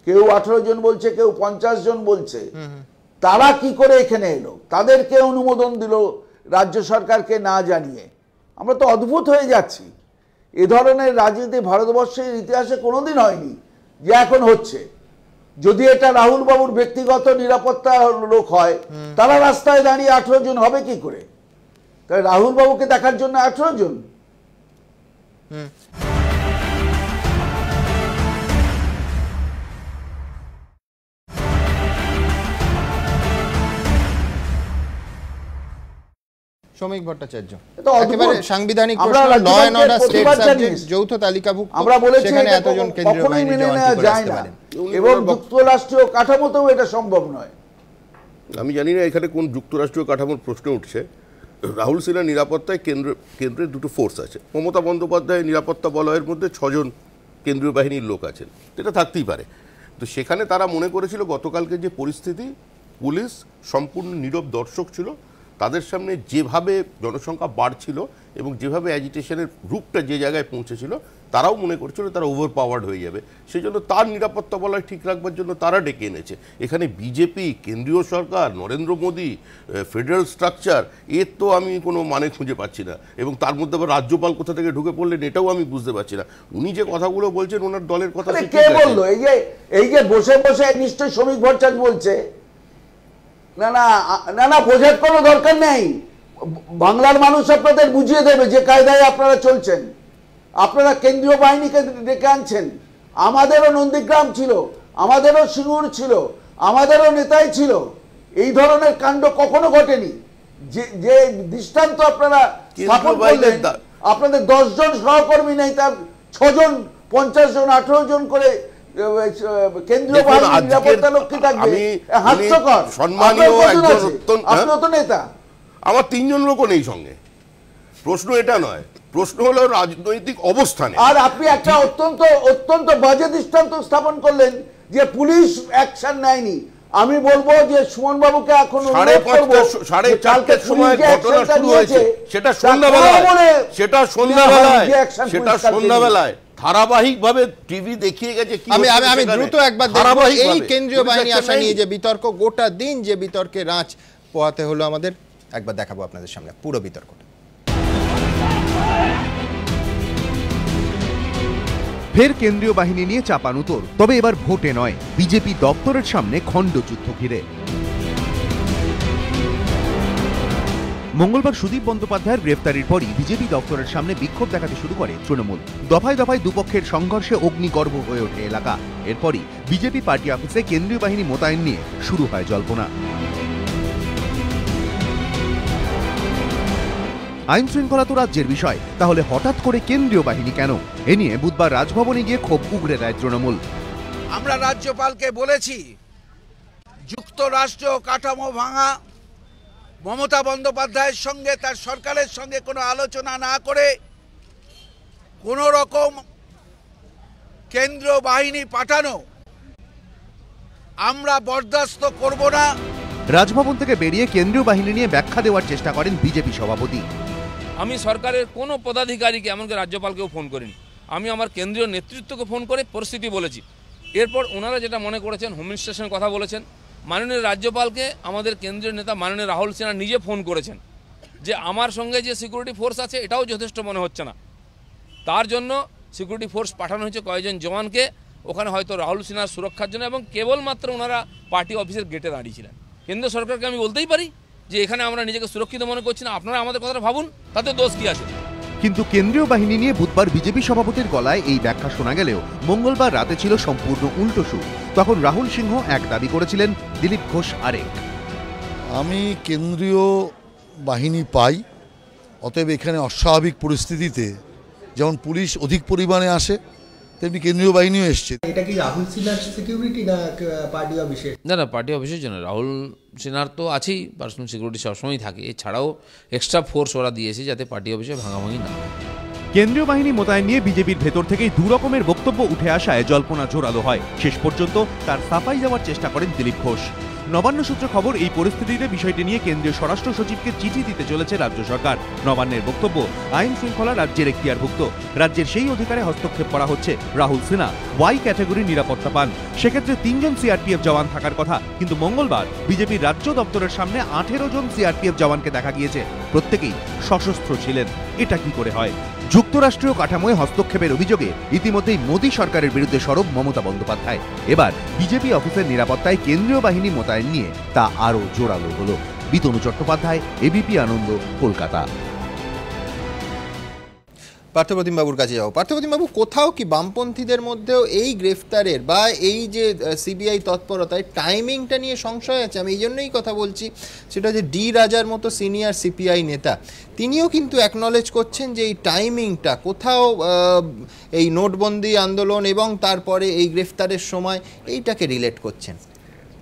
কেউ 18 জন বলছে, কেউ 50 জন বলছে, তারা কি করে এখানে এলো? তাদেরকে অনুমোদন দিল রাজ্য সরকারকে না জানিয়ে। আমরা তো অদ্ভুত হয়ে যাচ্ছি। এ ধরনের রাজনীতি ভারতবর্ষের ইতিহাসে কোনোদিন হয়নি, যে এখন হচ্ছে। যদি এটা রাহুল বাবুর ব্যক্তিগত নিরাপত্তা লোক হয়, তারা রাস্তায় দাঁড়িয়ে 18 জন হবে কি করে? তাই রাহুল বাবুকে দেখার জন্য 18 জন? শ্রমিক ভট্টাচার্য, একেবারে সাংবিধানিক প্রশ্ন, law and order state subject, যৌথ তালিকাভুক্ত, আমরা বলেছি সেখানে এতজন কেন্দ্রীয় বাহিনী মেনে নেওয়া যায় না, এবং যুক্তরাষ্ট্রীয় কাঠামোতেও এটা সম্ভব নয়। আমি জানি না এখানে কোন যুক্তরাষ্ট্রীয় কাঠামোর প্রশ্ন উঠছে। রাহুল সিনহার নিরাপত্তায় কেন্দ্রের দুটো ফোর্স আছে। মমতা বন্দ্যোপাধ্যায়ের নিরাপত্তা বলয়ের মধ্যে 6 জন কেন্দ্রীয় বাহিনীর লোক আছেন, এটা থাকতেই পারে। তো সেখানে তারা মনে করেছিল গতকালকে যে পরিস্থিতি, পুলিশ সম্পূর্ণ নীরব দর্শক ছিল, তাদের সামনে যেভাবে জনসংখ্যা বাড়ছিল এবং যেভাবে অ্যাজিটেশনের রূপটা যে জায়গায় পৌঁছেছিল, তারাও মনে করছিল তারা ওভার পাওয়ার্ড হয়ে যাবে। সেই জন্য তার নিরাপত্তা বলয় ঠিক রাখবার জন্য তারা ডেকে এনেছে। এখানে বিজেপি, কেন্দ্রীয় সরকার, নরেন্দ্র মোদী, ফেডারেল স্ট্রাকচার, এর তো আমি কোনো মানে খুঁজে পাচ্ছি না। এবং তার মধ্যে আবার রাজ্যপাল কোথা থেকে ঢুকে পড়লেন, এটাও আমি বুঝতে পারছি না। উনি যে কথাগুলো বলছেন ওনার দলের কথা, কে বললো? এই যে বসে বসে নিশ্চয়ই শ্রমিক ভট্টাচার্য বলছে। না না না না, বোঝার কোনো দরকার নেই। বাংলার মানুষ আপনাদের বুঝিয়ে দেবে যে কায়দায় আপনারা চলছেন। আপনারা কেন্দ্রীয় বাহিনীকে ডেকে আনছেন। আমাদেরও নন্দীগ্রাম ছিল, আমাদেরও সিঙ্গুর ছিল, আমাদেরও নেতাই ছিল। এই ধরনের কাণ্ড কখনো ঘটেনি। যে দৃষ্টান্ত আপনারা স্থাপন করলেন, আপনাদের 10 জন সহকর্মী নেই, তার 6 জন, 50 জন, 18 জন করে কেন্দ্রীয় বাহিনীর নিরাপত্তা রক্ষী থাকবে, হাস্যকর। আপনিও তো নেতা। আমার 3 জন লোকও নেই সঙ্গে। প্রশ্ন এটা নয়, প্রশ্ন হলো রাজনৈতিক অবস্থানে। আর আপনি একটা অত্যন্ত বাজে দৃষ্টান্ত স্থাপন করলেন যে পুলিশ অ্যাকশন নেয়নি। আমি বলবো যে সুমন বাবুকে এখন 4:30 সময় ঘটনা শুরু হয়েছে, সেটা সন্ধ্যাবেলায় ধারাবাহিকভাবে টিভি দেখিয়ে গেছে। আমি দ্রুত একবার দেখব এই কেন্দ্রীয় বাহিনী আসা নিয়ে যে বিতর্ক, গোটা দিন যে বিতর্কে রাঁচ পোহাতে হলো আমাদের, একবার দেখাবো আপনাদের সামনে পুরো বিতর্কটা। ফের কেন্দ্রীয় বাহিনী নিয়ে চাপানুতোর, তবে এবার ভোটে নয়, বিজেপি দপ্তরের সামনে খণ্ডযুদ্ধ ঘিরে। মঙ্গলবার সুদীপ বন্দ্যোপাধ্যায়ের গ্রেফতারির পরই বিজেপি দপ্তরের সামনে বিক্ষোভ দেখাতে শুরু করে তৃণমূল। দফায় দফায় দুপক্ষের সংঘর্ষে অগ্নিগর্ভ হয়ে ওঠে এলাকা। এরপরই বিজেপি পার্টি অফিসে কেন্দ্রীয় বাহিনী মোতায়েন নিয়ে শুরু হয় জল্পনা। আইন শৃঙ্খলা তো রাজ্যের বিষয়, তাহলে হঠাৎ করে কেন্দ্রীয় বাহিনী কেন? এ নিয়ে বুধবার রাজভবনে গিয়ে ক্ষোভ উগরে দেয় তৃণমূল। আমরা রাজ্যপালকে বলেছি, যুক্তরাষ্ট্রীয় কাঠামো ভাঙা, মমতা বন্দ্যোপাধ্যায়ের সঙ্গে, তার সরকারের সঙ্গে কোনো আলোচনা না করে কোনো রকম কেন্দ্রীয় বাহিনী পাঠানো আমরা বরদাস্ত করব না। রাজভবন থেকে বেরিয়ে কেন্দ্রীয় বাহিনী নিয়ে ব্যাখ্যা দেওয়ার চেষ্টা করেন বিজেপি সভাপতি। আমি সরকারের কোনো পদাধিকারীকে, এমনকি রাজ্যপালকেও ফোন করিনি। আমি আমার কেন্দ্রীয় নেতৃত্বকে ফোন করে পরিস্থিতি বলেছি। এরপর ওনারা যেটা মনে করেছেন, হোম মিনিস্ট্রেশনের কথা বলেছেন। মাননীয় রাজ্যপালকে আমাদের কেন্দ্রীয় নেতা মাননীয় রাহুল সিনহা নিজে ফোন করেছেন যে আমার সঙ্গে যে সিকিউরিটি ফোর্স আছে এটাও যথেষ্ট মনে হচ্ছে না, তার জন্য সিকিউরিটি ফোর্স পাঠানো হয়েছে কয়েকজন জওয়ানকে। ওখানে হয়তো রাহুল সিনহার সুরক্ষার জন্য, এবং কেবলমাত্র ওনারা পার্টি অফিসের গেটে দাঁড়িয়েছিলেন। কেন্দ্র সরকারকে আমি বলতেই পারি যে এখানে আমরা নিজেকে সুরক্ষিত মনে করছি না, আপনারা আমাদের কথাটা ভাবুন, তাতে দোষ কি আছে? কিন্তু কেন্দ্রীয় বাহিনী নিয়ে বুধবার বিজেপি সভাপতির গলায় এই ব্যাখ্যা শোনা গেলেও মঙ্গলবার রাতে ছিল সম্পূর্ণ উল্টো সুর। তখন রাহুল সিংহ এক দাবি করেছিলেন, দিলীপ ঘোষ আরেক। আমি কেন্দ্রীয় বাহিনী পাই, অতএব এখানে অস্বাভাবিক পরিস্থিতিতে যেমন পুলিশ অধিক পরিমাণে আসে তেমনি কেন্দ্রীয় বাহিনীও এসছে। এটা কি রাহুল সিনহার সিকিউরিটি না পার্টি অফিসের? না, পার্টি অফিসের জন্য। রাহুল সিনহার তো আছেই, পার্সোনাল সিকিউরিটি সবসময় থাকে, এছাড়াও এক্সট্রা ফোর্স ওরা দিয়েছে যাতে পার্টি অফিসে ভাঙাভাঙি না হয়। কেন্দ্রীয় বাহিনী মোতায়েন নিয়ে বিজেপির ভেতর থেকেই দু রকমের বক্তব্য উঠে আসায় জল্পনা জোরালো হয়। শেষ পর্যন্ত তার সাফাই দেওয়ার চেষ্টা করেন দিলীপ ঘোষ। নবান্ন সূত্রে খবর, এই পরিস্থিতিতে বিষয়টি নিয়ে কেন্দ্রীয় স্বরাষ্ট্র সচিবকে চিঠি দিতে চলেছে রাজ্য সরকার। নবান্নের বক্তব্য, আইন শৃঙ্খলা রাজ্যের এখতিয়ারভুক্ত, রাজ্যের সেই অধিকারে হস্তক্ষেপ করা হচ্ছে। রাহুল সিনহা ওয়াই ক্যাটাগরির নিরাপত্তা পান, সেক্ষেত্রে 3 জন সিআরপিএফ জওয়ান থাকার কথা, কিন্তু মঙ্গলবার বিজেপির রাজ্য দপ্তরের সামনে 18 জন সিআরপিএফ জওয়ানকে দেখা গিয়েছে, প্রত্যেকেই সশস্ত্র ছিলেন। এটা কি করে হয়? যুক্তরাষ্ট্রীয় কাঠামোয় হস্তক্ষেপের অভিযোগে ইতিমধ্যেই মোদী সরকারের বিরুদ্ধে সরব মমতা বন্দ্যোপাধ্যায়। এবার বিজেপি অফিসের নিরাপত্তায় কেন্দ্রীয় বাহিনী মোতায়েন নিয়ে তা আরও জোরালো হলো। বিতনু চট্টোপাধ্যায়, এবিপি আনন্দ, কলকাতা। পার্থপ্রতিম বাবুর কাছে যাও। পার্থপ্রতিম বাবু, কোথাও কি বামপন্থীদের মধ্যেও এই গ্রেফতারের বা এই যে সিবিআই তৎপরতায় টাইমিংটা নিয়ে সংশয় আছে? আমি এই জন্যই কথা বলছি, সেটা যে ডি রাজার মতো সিনিয়র সিপিআই নেতা, তিনিও কিন্তু অ্যাকনলেজ করছেন যে এই টাইমিংটা কোথাও এই নোটবন্দি আন্দোলন এবং তারপরে এই গ্রেফতারের সময় এইটাকে রিলেট করছেন।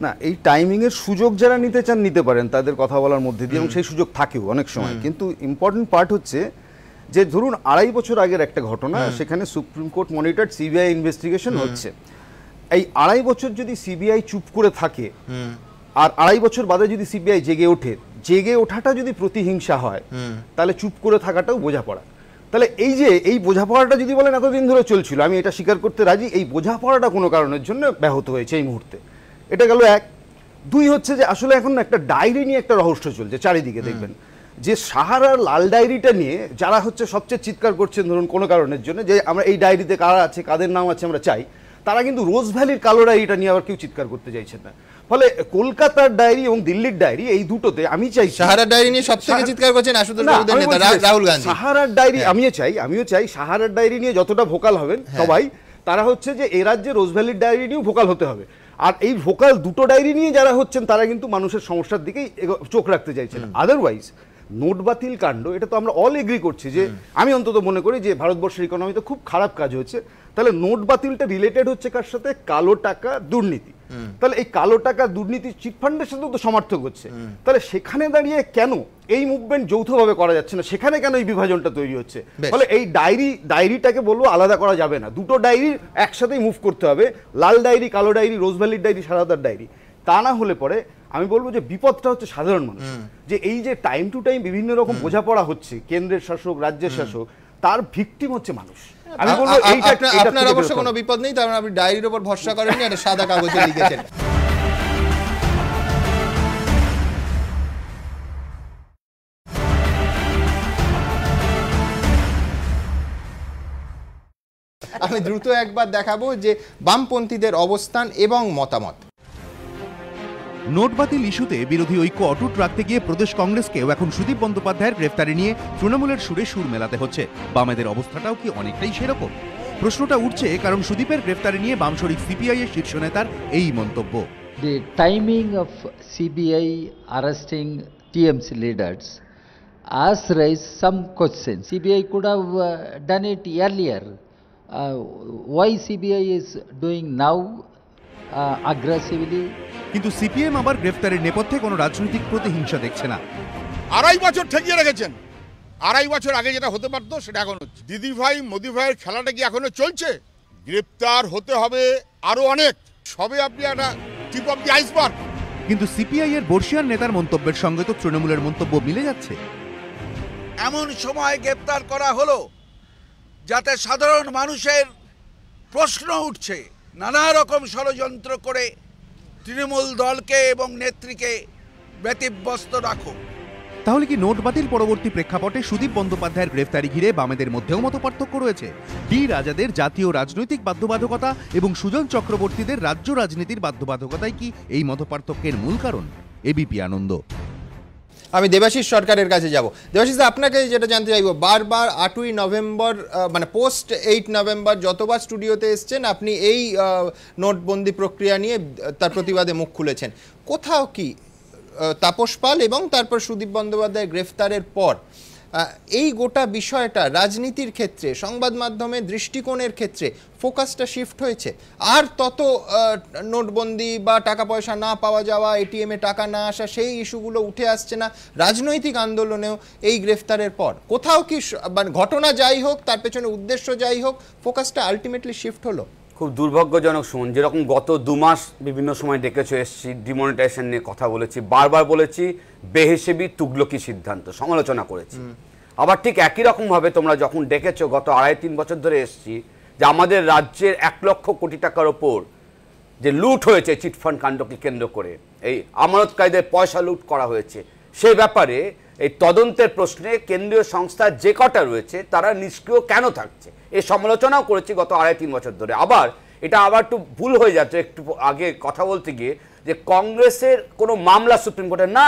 না, এই টাইমিংয়ের সুযোগ যারা নিতে চান নিতে পারেন তাদের কথা বলার মধ্যে দিয়ে, এবং সেই সুযোগ থাকেও অনেক সময়। কিন্তু ইম্পর্টেন্ট পার্ট হচ্ছে যে ধরুন 2.5 বছর আগের একটা ঘটনা, সেখানে supreme court monitored CBI investigation হচ্ছে। এই 2.5 বছর যদি সিবিআই চুপ করে থাকে আর 2.5 বছর বাদে যদি সিবিআই জেগে ওঠে, জেগে ওঠাটা যদি প্রতিহিংসা হয়, তাহলে চুপ করে থাকাটাও বোঝাপড়া। তাহলে এই যে এই বোঝাপড়াটা যদি বলেন এতদিন ধরে চলছিল, আমি এটা স্বীকার করতে রাজি, এই বোঝাপড়াটা কোনো কারণের জন্য ব্যাহত হয়েছে এই মুহূর্তে। এটা গেল এক। 2 হচ্ছে যে আসলে এখন একটা ডায়েরি নিয়ে একটা রহস্য চলছে চারিদিকে। দেখবেন যে সাহারার লাল ডায়েরিটা নিয়ে যারা হচ্ছে সবচেয়ে চিৎকার করছেন ধরুন কোনো কারণের জন্য, যে আমরা এই ডায়েরিতে কারা আছে, কাদের নাম আছে আমরা চাই, তারা কিন্তু রোজ ভ্যালির কালো ডায়েরিটা নিয়ে আবার কেউ চিৎকার করতে চাইছেন না। ফলে কলকাতার ডায়েরি এবং দিল্লির ডায়েরি, এই দুটোতে আমি চাই, সাহারার ডায়েরি নিয়ে সবথেকে চিৎকার করছেন আশুতোষ বাবুদের নেতা রাহুল গান্ধী। সাহারার ডায়েরি আমিও চাই সাহারার ডায়েরি নিয়ে যতটা ভোকাল হবেন সবাই, তারা হচ্ছে যে এ রাজ্যে রোজ ভ্যালির ডায়েরি নিয়েও ভোকাল হতে হবে। আর এই ভোকাল দুটো ডায়েরি নিয়ে যারা হচ্ছেন তারা কিন্তু মানুষের সমস্যার দিকেই চোখ রাখতে চাইছেন। আদারওয়াইজ নোট বাতিল কাণ্ড, এটা তো আমরা অল এগ্রি করছি যে, আমি অন্তত মনে করি যে ভারতবর্ষের ইকোনমিতে খুব খারাপ কাজ হচ্ছে। তাহলে নোট বাতিলটা রিলেটেড হচ্ছে কার সাথে? কালো টাকা দুর্নীতি। তাহলে এই কালো টাকা দুর্নীতি চিটফান্ডের সাথে তো সমর্থক হচ্ছে। তাহলে সেখানে দাঁড়িয়ে কেন এই মুভমেন্ট যৌথভাবে করা যাচ্ছে না? সেখানে কেন এই বিভাজনটা তৈরি হচ্ছে? ফলে এই ডায়েরিটাকে বলবো আলাদা করা যাবে না, দুটো ডায়েরি একসাথেই মুভ করতে হবে। লাল ডায়েরি, কালো ডায়েরি, রোজ ভ্যালির ডায়েরি, সারদার ডায়েরি। তা না হলে পরে আমি বলবো যে বিপদটা হচ্ছে সাধারণ মানুষ। যে এই যে টাইম টু টাইম বিভিন্ন রকম বোঝাপড়া হচ্ছে, কেন্দ্রের শাসক রাজ্যের শাসক, তার ভিকটিম হচ্ছে মানুষ। আমি বলবো আপনার অবশ্য কোনো বিপদ নেই, তার আপনি ডায়েরির উপর ভরসা করেননি, একটা সাদা কাগজে লিখেছেন। আমি দ্রুত একবার দেখাবো যে বামপন্থীদের অবস্থান এবং মতামত। নোট বাতিল ইস্যুতে বিরোধী ঐক্য অটুট রাখতে গিয়ে প্রদেশ কংগ্রেসকেও এখন সুদীপ বন্দ্যোপাধ্যায়ের গ্রেফতারি নিয়ে তৃণমূলের সুরে সুর মেলাতে হচ্ছে। বামেদের অবস্থাটাও কি অনেকটাই সেরকম? প্রশ্নটা উঠছে কারণ সুদীপের গ্রেফতারি নিয়ে বামশরিক সিপিআই এর শীর্ষ নেতার এই মন্তব্য। The timing of CBI arresting TMC leaders has raised some questions. CBI could have done it earlier. Why CBI is doing now aggressively? কিন্তু সিপিএম আবার গ্রেফতারের নেপথ্যে কোনো রাজনৈতিক প্রতিহিংসা দেখছে না। 2.5 বছর ঠেকিয়ে রেখেছেন। 2.5 বছর আগে যেটা হতে পারতো সেটা এখন হচ্ছে। দিদি ভাই মোদি ভাইয়ের খেলাটা কি এখনো চলছে? গ্রেফতার হতে হবে আরো অনেক, সবে আপনি একটা টিপ অফ দি আইসবার্গ। কিন্তু সিপিআই এর বর্ষিয়ান নেতার মন্তব্যের সঙ্গে তো তৃণমূলের মন্তব্য মিলে যাচ্ছে। এমন সময় গ্রেফতার করা হলো যাতে সাধারণ মানুষের প্রশ্ন উঠছে, নানা রকম ষড়যন্ত্র করে তৃণমূল দলকে এবং নেত্রীকে ব্যতিব্যস্ত রাখো। তাহলে কি নোট বাতিল পরবর্তী প্রেক্ষাপটে সুদীপ বন্দ্যোপাধ্যায়ের গ্রেফতারি ঘিরে বামেদের মধ্যেও মতপার্থক্য রয়েছে? ডি রাজাদের জাতীয় রাজনৈতিক বাধ্যবাধকতা এবং সুজন চক্রবর্তীদের রাজ্য রাজনীতির বাধ্যবাধকতাই কি এই মতপার্থক্যের মূল কারণ? এবিপি আনন্দ। আমি দেবাশিস সরকারের কাছে যাব। দেবাশিস, আপনাকে যেটা জানতে চাইব, বারবার 8ই নভেম্বর মানে পোস্ট 8 নভেম্বর যতবার স্টুডিওতে এসছেন আপনি এই নোটবন্দি প্রক্রিয়া নিয়ে তার প্রতিবাদে মুখ খুলেছেন। কোথাও কি তাপস পাল এবং তারপর সুদীপ বন্দ্যোপাধ্যায় গ্রেফতারের পর এই গোটা বিষয়টা রাজনীতির ক্ষেত্রে, সংবাদ মাধ্যমের দৃষ্টিকোণের ক্ষেত্রে ফোকাসটা শিফট হয়েছে? আর তত নোটবন্দি বা টাকা পয়সা না পাওয়া যাওয়া, এটিএমে টাকা না আসা, সেই ইস্যুগুলো উঠে আসছে না রাজনৈতিক আন্দোলনেও এই গ্রেফতারের পর? কোথাও কি মানে ঘটনা যাই হোক, তার পেছনে উদ্দেশ্য যাই হোক, ফোকাসটা আলটিমেটলি শিফট হলো? খুব দুর্ভাগ্যজনক শুন, যেরকম গত 2 মাস বিভিন্ন সময় ডেকেছে এসেছি, ডিমনিটাইজেশন নিয়ে কথা বলেছি, বারবার বলেছি বেহিসেবি তুগলকি সিদ্ধান্ত সমালোচনা করেছি। আবার ঠিক একই রকমভাবে তোমরা যখন ডেকেছো গত 2.5-3 বছর ধরে এসেছি যে আমাদের রাজ্যের 1 লক্ষ কোটি টাকার ওপর যে লুট হয়েছে চিটফান্ড কাণ্ডকে কেন্দ্র করে, এই আমানতকারীদের পয়সা লুট করা হয়েছে, সেই ব্যাপারে এই তদন্তের প্রশ্নে কেন্দ্রীয় সংস্থা যে কটা রয়েছে তারা নিষ্ক্রিয় কেন থাকছে এই সমালোচনাও করেছি গত 2.5-3 বছর ধরে। আবার এটা আবার একটু ভুল হয়ে যাচ্ছে একটু আগে কথা বলতে গিয়ে, যে কংগ্রেসের কোনো মামলা সুপ্রিম কোর্টে না,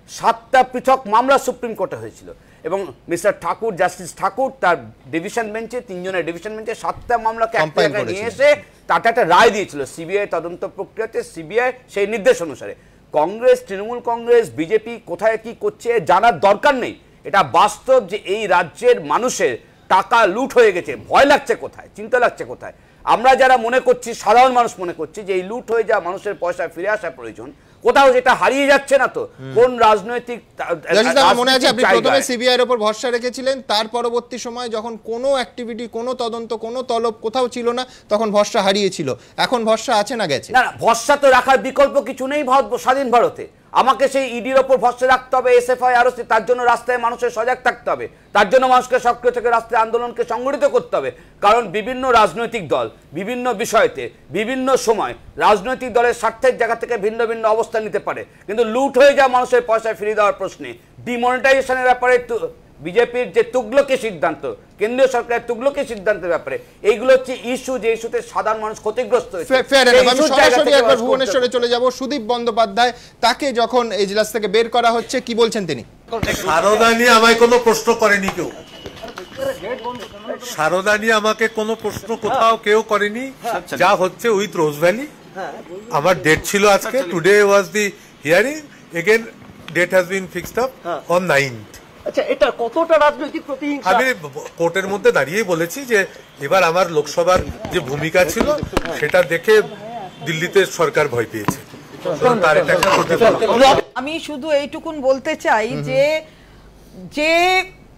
7টা পৃথক মামলা সুপ্রিম কোর্টে হয়েছিল এবং মিস্টার ঠাকুর, জাস্টিস ঠাকুর তার ডিভিশন বেঞ্চে, 3 জনের ডিভিশন বেঞ্চে 7টা মামলাকে এক জায়গায় নিয়ে এসে তাতে একটা রায় দিয়েছিল সিবিআই তদন্ত প্রক্রিয়াতে। সিবিআই সেই নির্দেশ অনুসারে কংগ্রেস, তৃণমূল কংগ্রেস, বিজেপি কোথায় কি করছে জানার দরকার নেই। এটা বাস্তব যে এই রাজ্যের মানুষের টাকা লুট হয়ে গেছে। ভয় লাগছে কোথায়, চিন্তা লাগছে কোথায়? আমরা যারা মনে করছি, সাধারণ মানুষ মনে করছি যে এই লুট হয়ে যাওয়া মানুষের পয়সা ফিরে আসা প্রয়োজন, কোথাও যেটা হারিয়ে যাচ্ছে না তো কোন রাজনৈতিক? মনে আছে আপনি প্রথমে সিবিআই এর উপর ভরসা রেখেছিলেন, তার পরবর্তী সময় যখন কোনো অ্যাক্টিভিটি, কোনো তদন্ত, কোনো তলব কোথাও ছিল না, তখন ভরসা হারিয়েছিল। এখন ভরসা আছে না গেছে? না, ভরসা তো রাখার বিকল্প কিছু নেই স্বাধীন ভারতে। আমাকে সেই ইডির ওপর ভরসা রাখতে হবে, এসএফআই, আরও তার জন্য রাস্তায় মানুষের সজাগ থাকতে হবে, তার জন্য মানুষকে সক্রিয় থেকে রাস্তায় আন্দোলনকে সংগঠিত করতে হবে। কারণ বিভিন্ন রাজনৈতিক দল বিভিন্ন বিষয়তে বিভিন্ন সময় রাজনৈতিক দলের স্বার্থের জায়গা থেকে ভিন্ন ভিন্ন অবস্থান নিতে পারে, কিন্তু লুট হয়ে যাওয়া মানুষের পয়সা ফিরিয়ে দেওয়ার প্রশ্নে, ডিমনিটাইজেশনের ব্যাপারে বিজেপির যে তুগলকি সিদ্ধান্ত, কেন্দ্রীয় সরকারের তুগলকি সিদ্ধান্তের ব্যাপারে, এইগুলো হচ্ছে ইস্যু যে ইস্যুতে সাধারণ মানুষ ক্ষতিগ্রস্ত হয়েছে। সরাসরি একবার ভুবনেশ্বরে চলে যাব। সুদীপ বন্দ্যোপাধ্যায়, তাকে যখন এজলাস থেকে বের করা হচ্ছে, কি বলছেন তিনি? সারদা নিয়ে আমায় কোনো প্রশ্ন করেনি কেউ, সারদা নিয়ে আমাকে কোনো প্রশ্ন কোথাও কেউ করেনি। যা হচ্ছে উইথ রোজ ভ্যালি, আমার ডেট ছিল আজকে, today was the hearing, again date has been fixed up on 9th। আচ্ছা, এটা কতটা রাজনৈতিক প্রতিহিংসা? আমি কোর্টের মধ্যে দাঁড়িয়েই বলেছি যে এবার আমার লোকসভার যে ভূমিকা ছিল সেটা দেখে দিল্লিতে সরকার ভয় পেয়েছে। আমি শুধু এইটুকুন বলতে চাই যে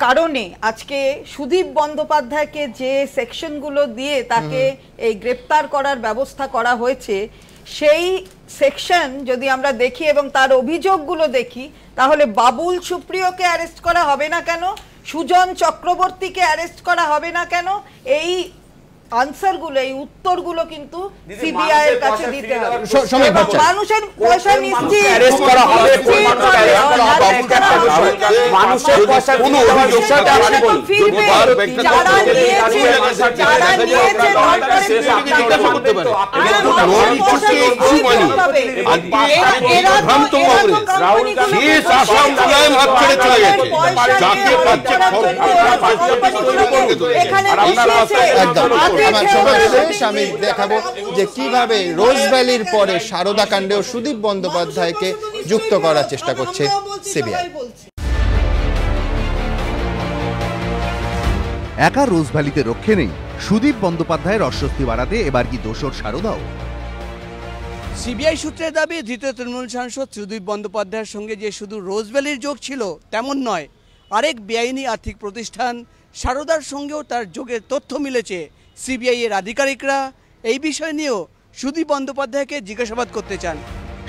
কারণে আজকে সুদীপ বন্দ্যোপাধ্যায়কে যে সেকশনগুলো দিয়ে তাকে এই গ্রেপ্তার করার ব্যবস্থা করা হয়েছে, সেই সেকশন যদি আমরা দেখি এবং তার অভিযোগগুলো দেখি, তাহলে বাবুল সুপ্রিয়কে অ্যারেস্ট করা হবে না কেন? সুজন চক্রবর্তীকে অ্যারেস্ট করা হবে না কেন? এই আনসারগুলো, এই উত্তরগুলো কিন্তু সিবিআই এর কাছে দিতে হবে। মানুষের পয়সা নিশ্চিত অ্যারেস্ট করা হবে, মানুষের পয়সা কোনো অভিযোগটা আপনি বলুন, যারা নিয়েছে করতে পারে। রাহুল গান্ধী আসাম মুলায়ম হাত ছেড়ে চলে গেছে, যাকে পাচ্ছে আমি দেখাবো যে কিভাবে রোজ ভ্যালির পরে সারদা কাণ্ডেও সুদীপ বন্দ্যোপাধ্যায়কে যুক্ত করার চেষ্টা করছে সিবিআই। একা রোজ ভ্যালিতে রক্ষে নেই, সুদীপ বন্দ্যোপাধ্যায়ের অস্বস্তি বাড়াতে এবার কি দোসর সারদাও? সিবিআই সূত্রের দাবি, ধৃত তৃণমূল সাংসদ সুদীপ বন্দ্যোপাধ্যায়ের সঙ্গে যে শুধু রোজ ভ্যালির যোগ ছিল তেমন নয়, আরেক বেআইনি আর্থিক প্রতিষ্ঠান সারদার সঙ্গেও তার যোগের তথ্য মিলেছে। সিবিআই এর আধিকারিকরা এই বিষয় নিয়েও সুদীপ বন্দ্যোপাধ্যায়কে জিজ্ঞাসাবাদ করতে চান।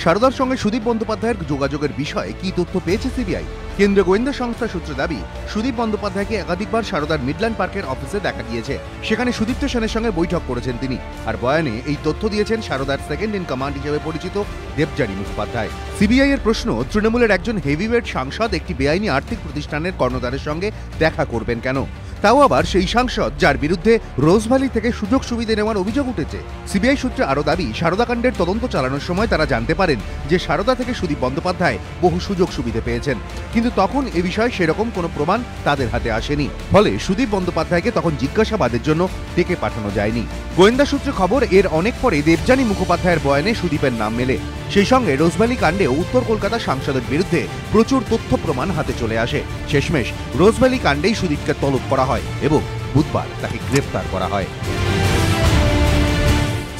সারদার সঙ্গে সুদীপ বন্দ্যোপাধ্যায়ের যোগাযোগের বিষয়ে কি তথ্য পেয়েছে সিবিআই? কেন্দ্রীয় গোয়েন্দা সংস্থা সূত্রে দাবি, সুদীপ বন্দ্যোপাধ্যায়কে একাধিকবার সারদার মিডল্যান্ড পার্কের অফিসে দেখা গিয়েছে। সেখানে সুদীপ্ত সেনের সঙ্গে বৈঠক করেছেন তিনি। আর বয়ানে এই তথ্য দিয়েছেন সারদার সেকেন্ড ইন কমান্ড হিসেবে পরিচিত দেবযানী মুখোপাধ্যায়। সিবিআই এর প্রশ্ন, তৃণমূলের একজন হেভিওয়েট সাংসদ একটি বেআইনি আর্থিক প্রতিষ্ঠানের কর্ণধারের সঙ্গে দেখা করবেন কেন? তাও আবার সেই সাংসদ যার বিরুদ্ধে রোজভ্যালি থেকে সুযোগ সুবিধা নেওয়ার অভিযোগ উঠেছে। সিবিআই সূত্রে আরও দাবি, সারদাকাণ্ডের তদন্ত চালানোর সময় তারা জানতে পারেন যে সারদা থেকে সুদীপ বন্দ্যোপাধ্যায় বহু সুযোগ সুবিধা পেয়েছেন, কিন্তু তখন এ বিষয়ে সেরকম কোনো প্রমাণ তাদের হাতে আসেনি। ফলে সুদীপ বন্দ্যোপাধ্যায়কে তখন জিজ্ঞাসাবাদের জন্য ডেকে পাঠানো যায়নি। গোয়েন্দা সূত্রে খবর, এর অনেক পরে দেবযানী মুখোপাধ্যায়ের বয়ানে সুদীপের নাম মেলে। সেই সঙ্গে রোজভ্যালি কাণ্ডে উত্তর কলকাতা সাংসদের বিরুদ্ধে প্রচুর তথ্য প্রমাণ হাতে চলে আসে। শেষমেশ রোজভ্যালি কাণ্ডেই সুদীপকে তলব করা হয় এবং বুধবার তাকে গ্রেফতার করা হয়।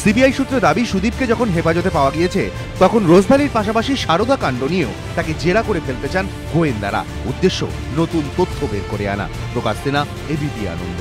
সিবিআই সূত্রে দাবি, সুদীপকে যখন হেফাজতে পাওয়া গিয়েছে তখন রোজভ্যালির পাশাপাশি সারদা কাণ্ড নিয়েও তাকে জেরা করে ফেলতে চান গোয়েন্দারা। উদ্দেশ্য নতুন তথ্য বের করে আনা। প্রকাশ সিনহা, এবিপি আনন্দ।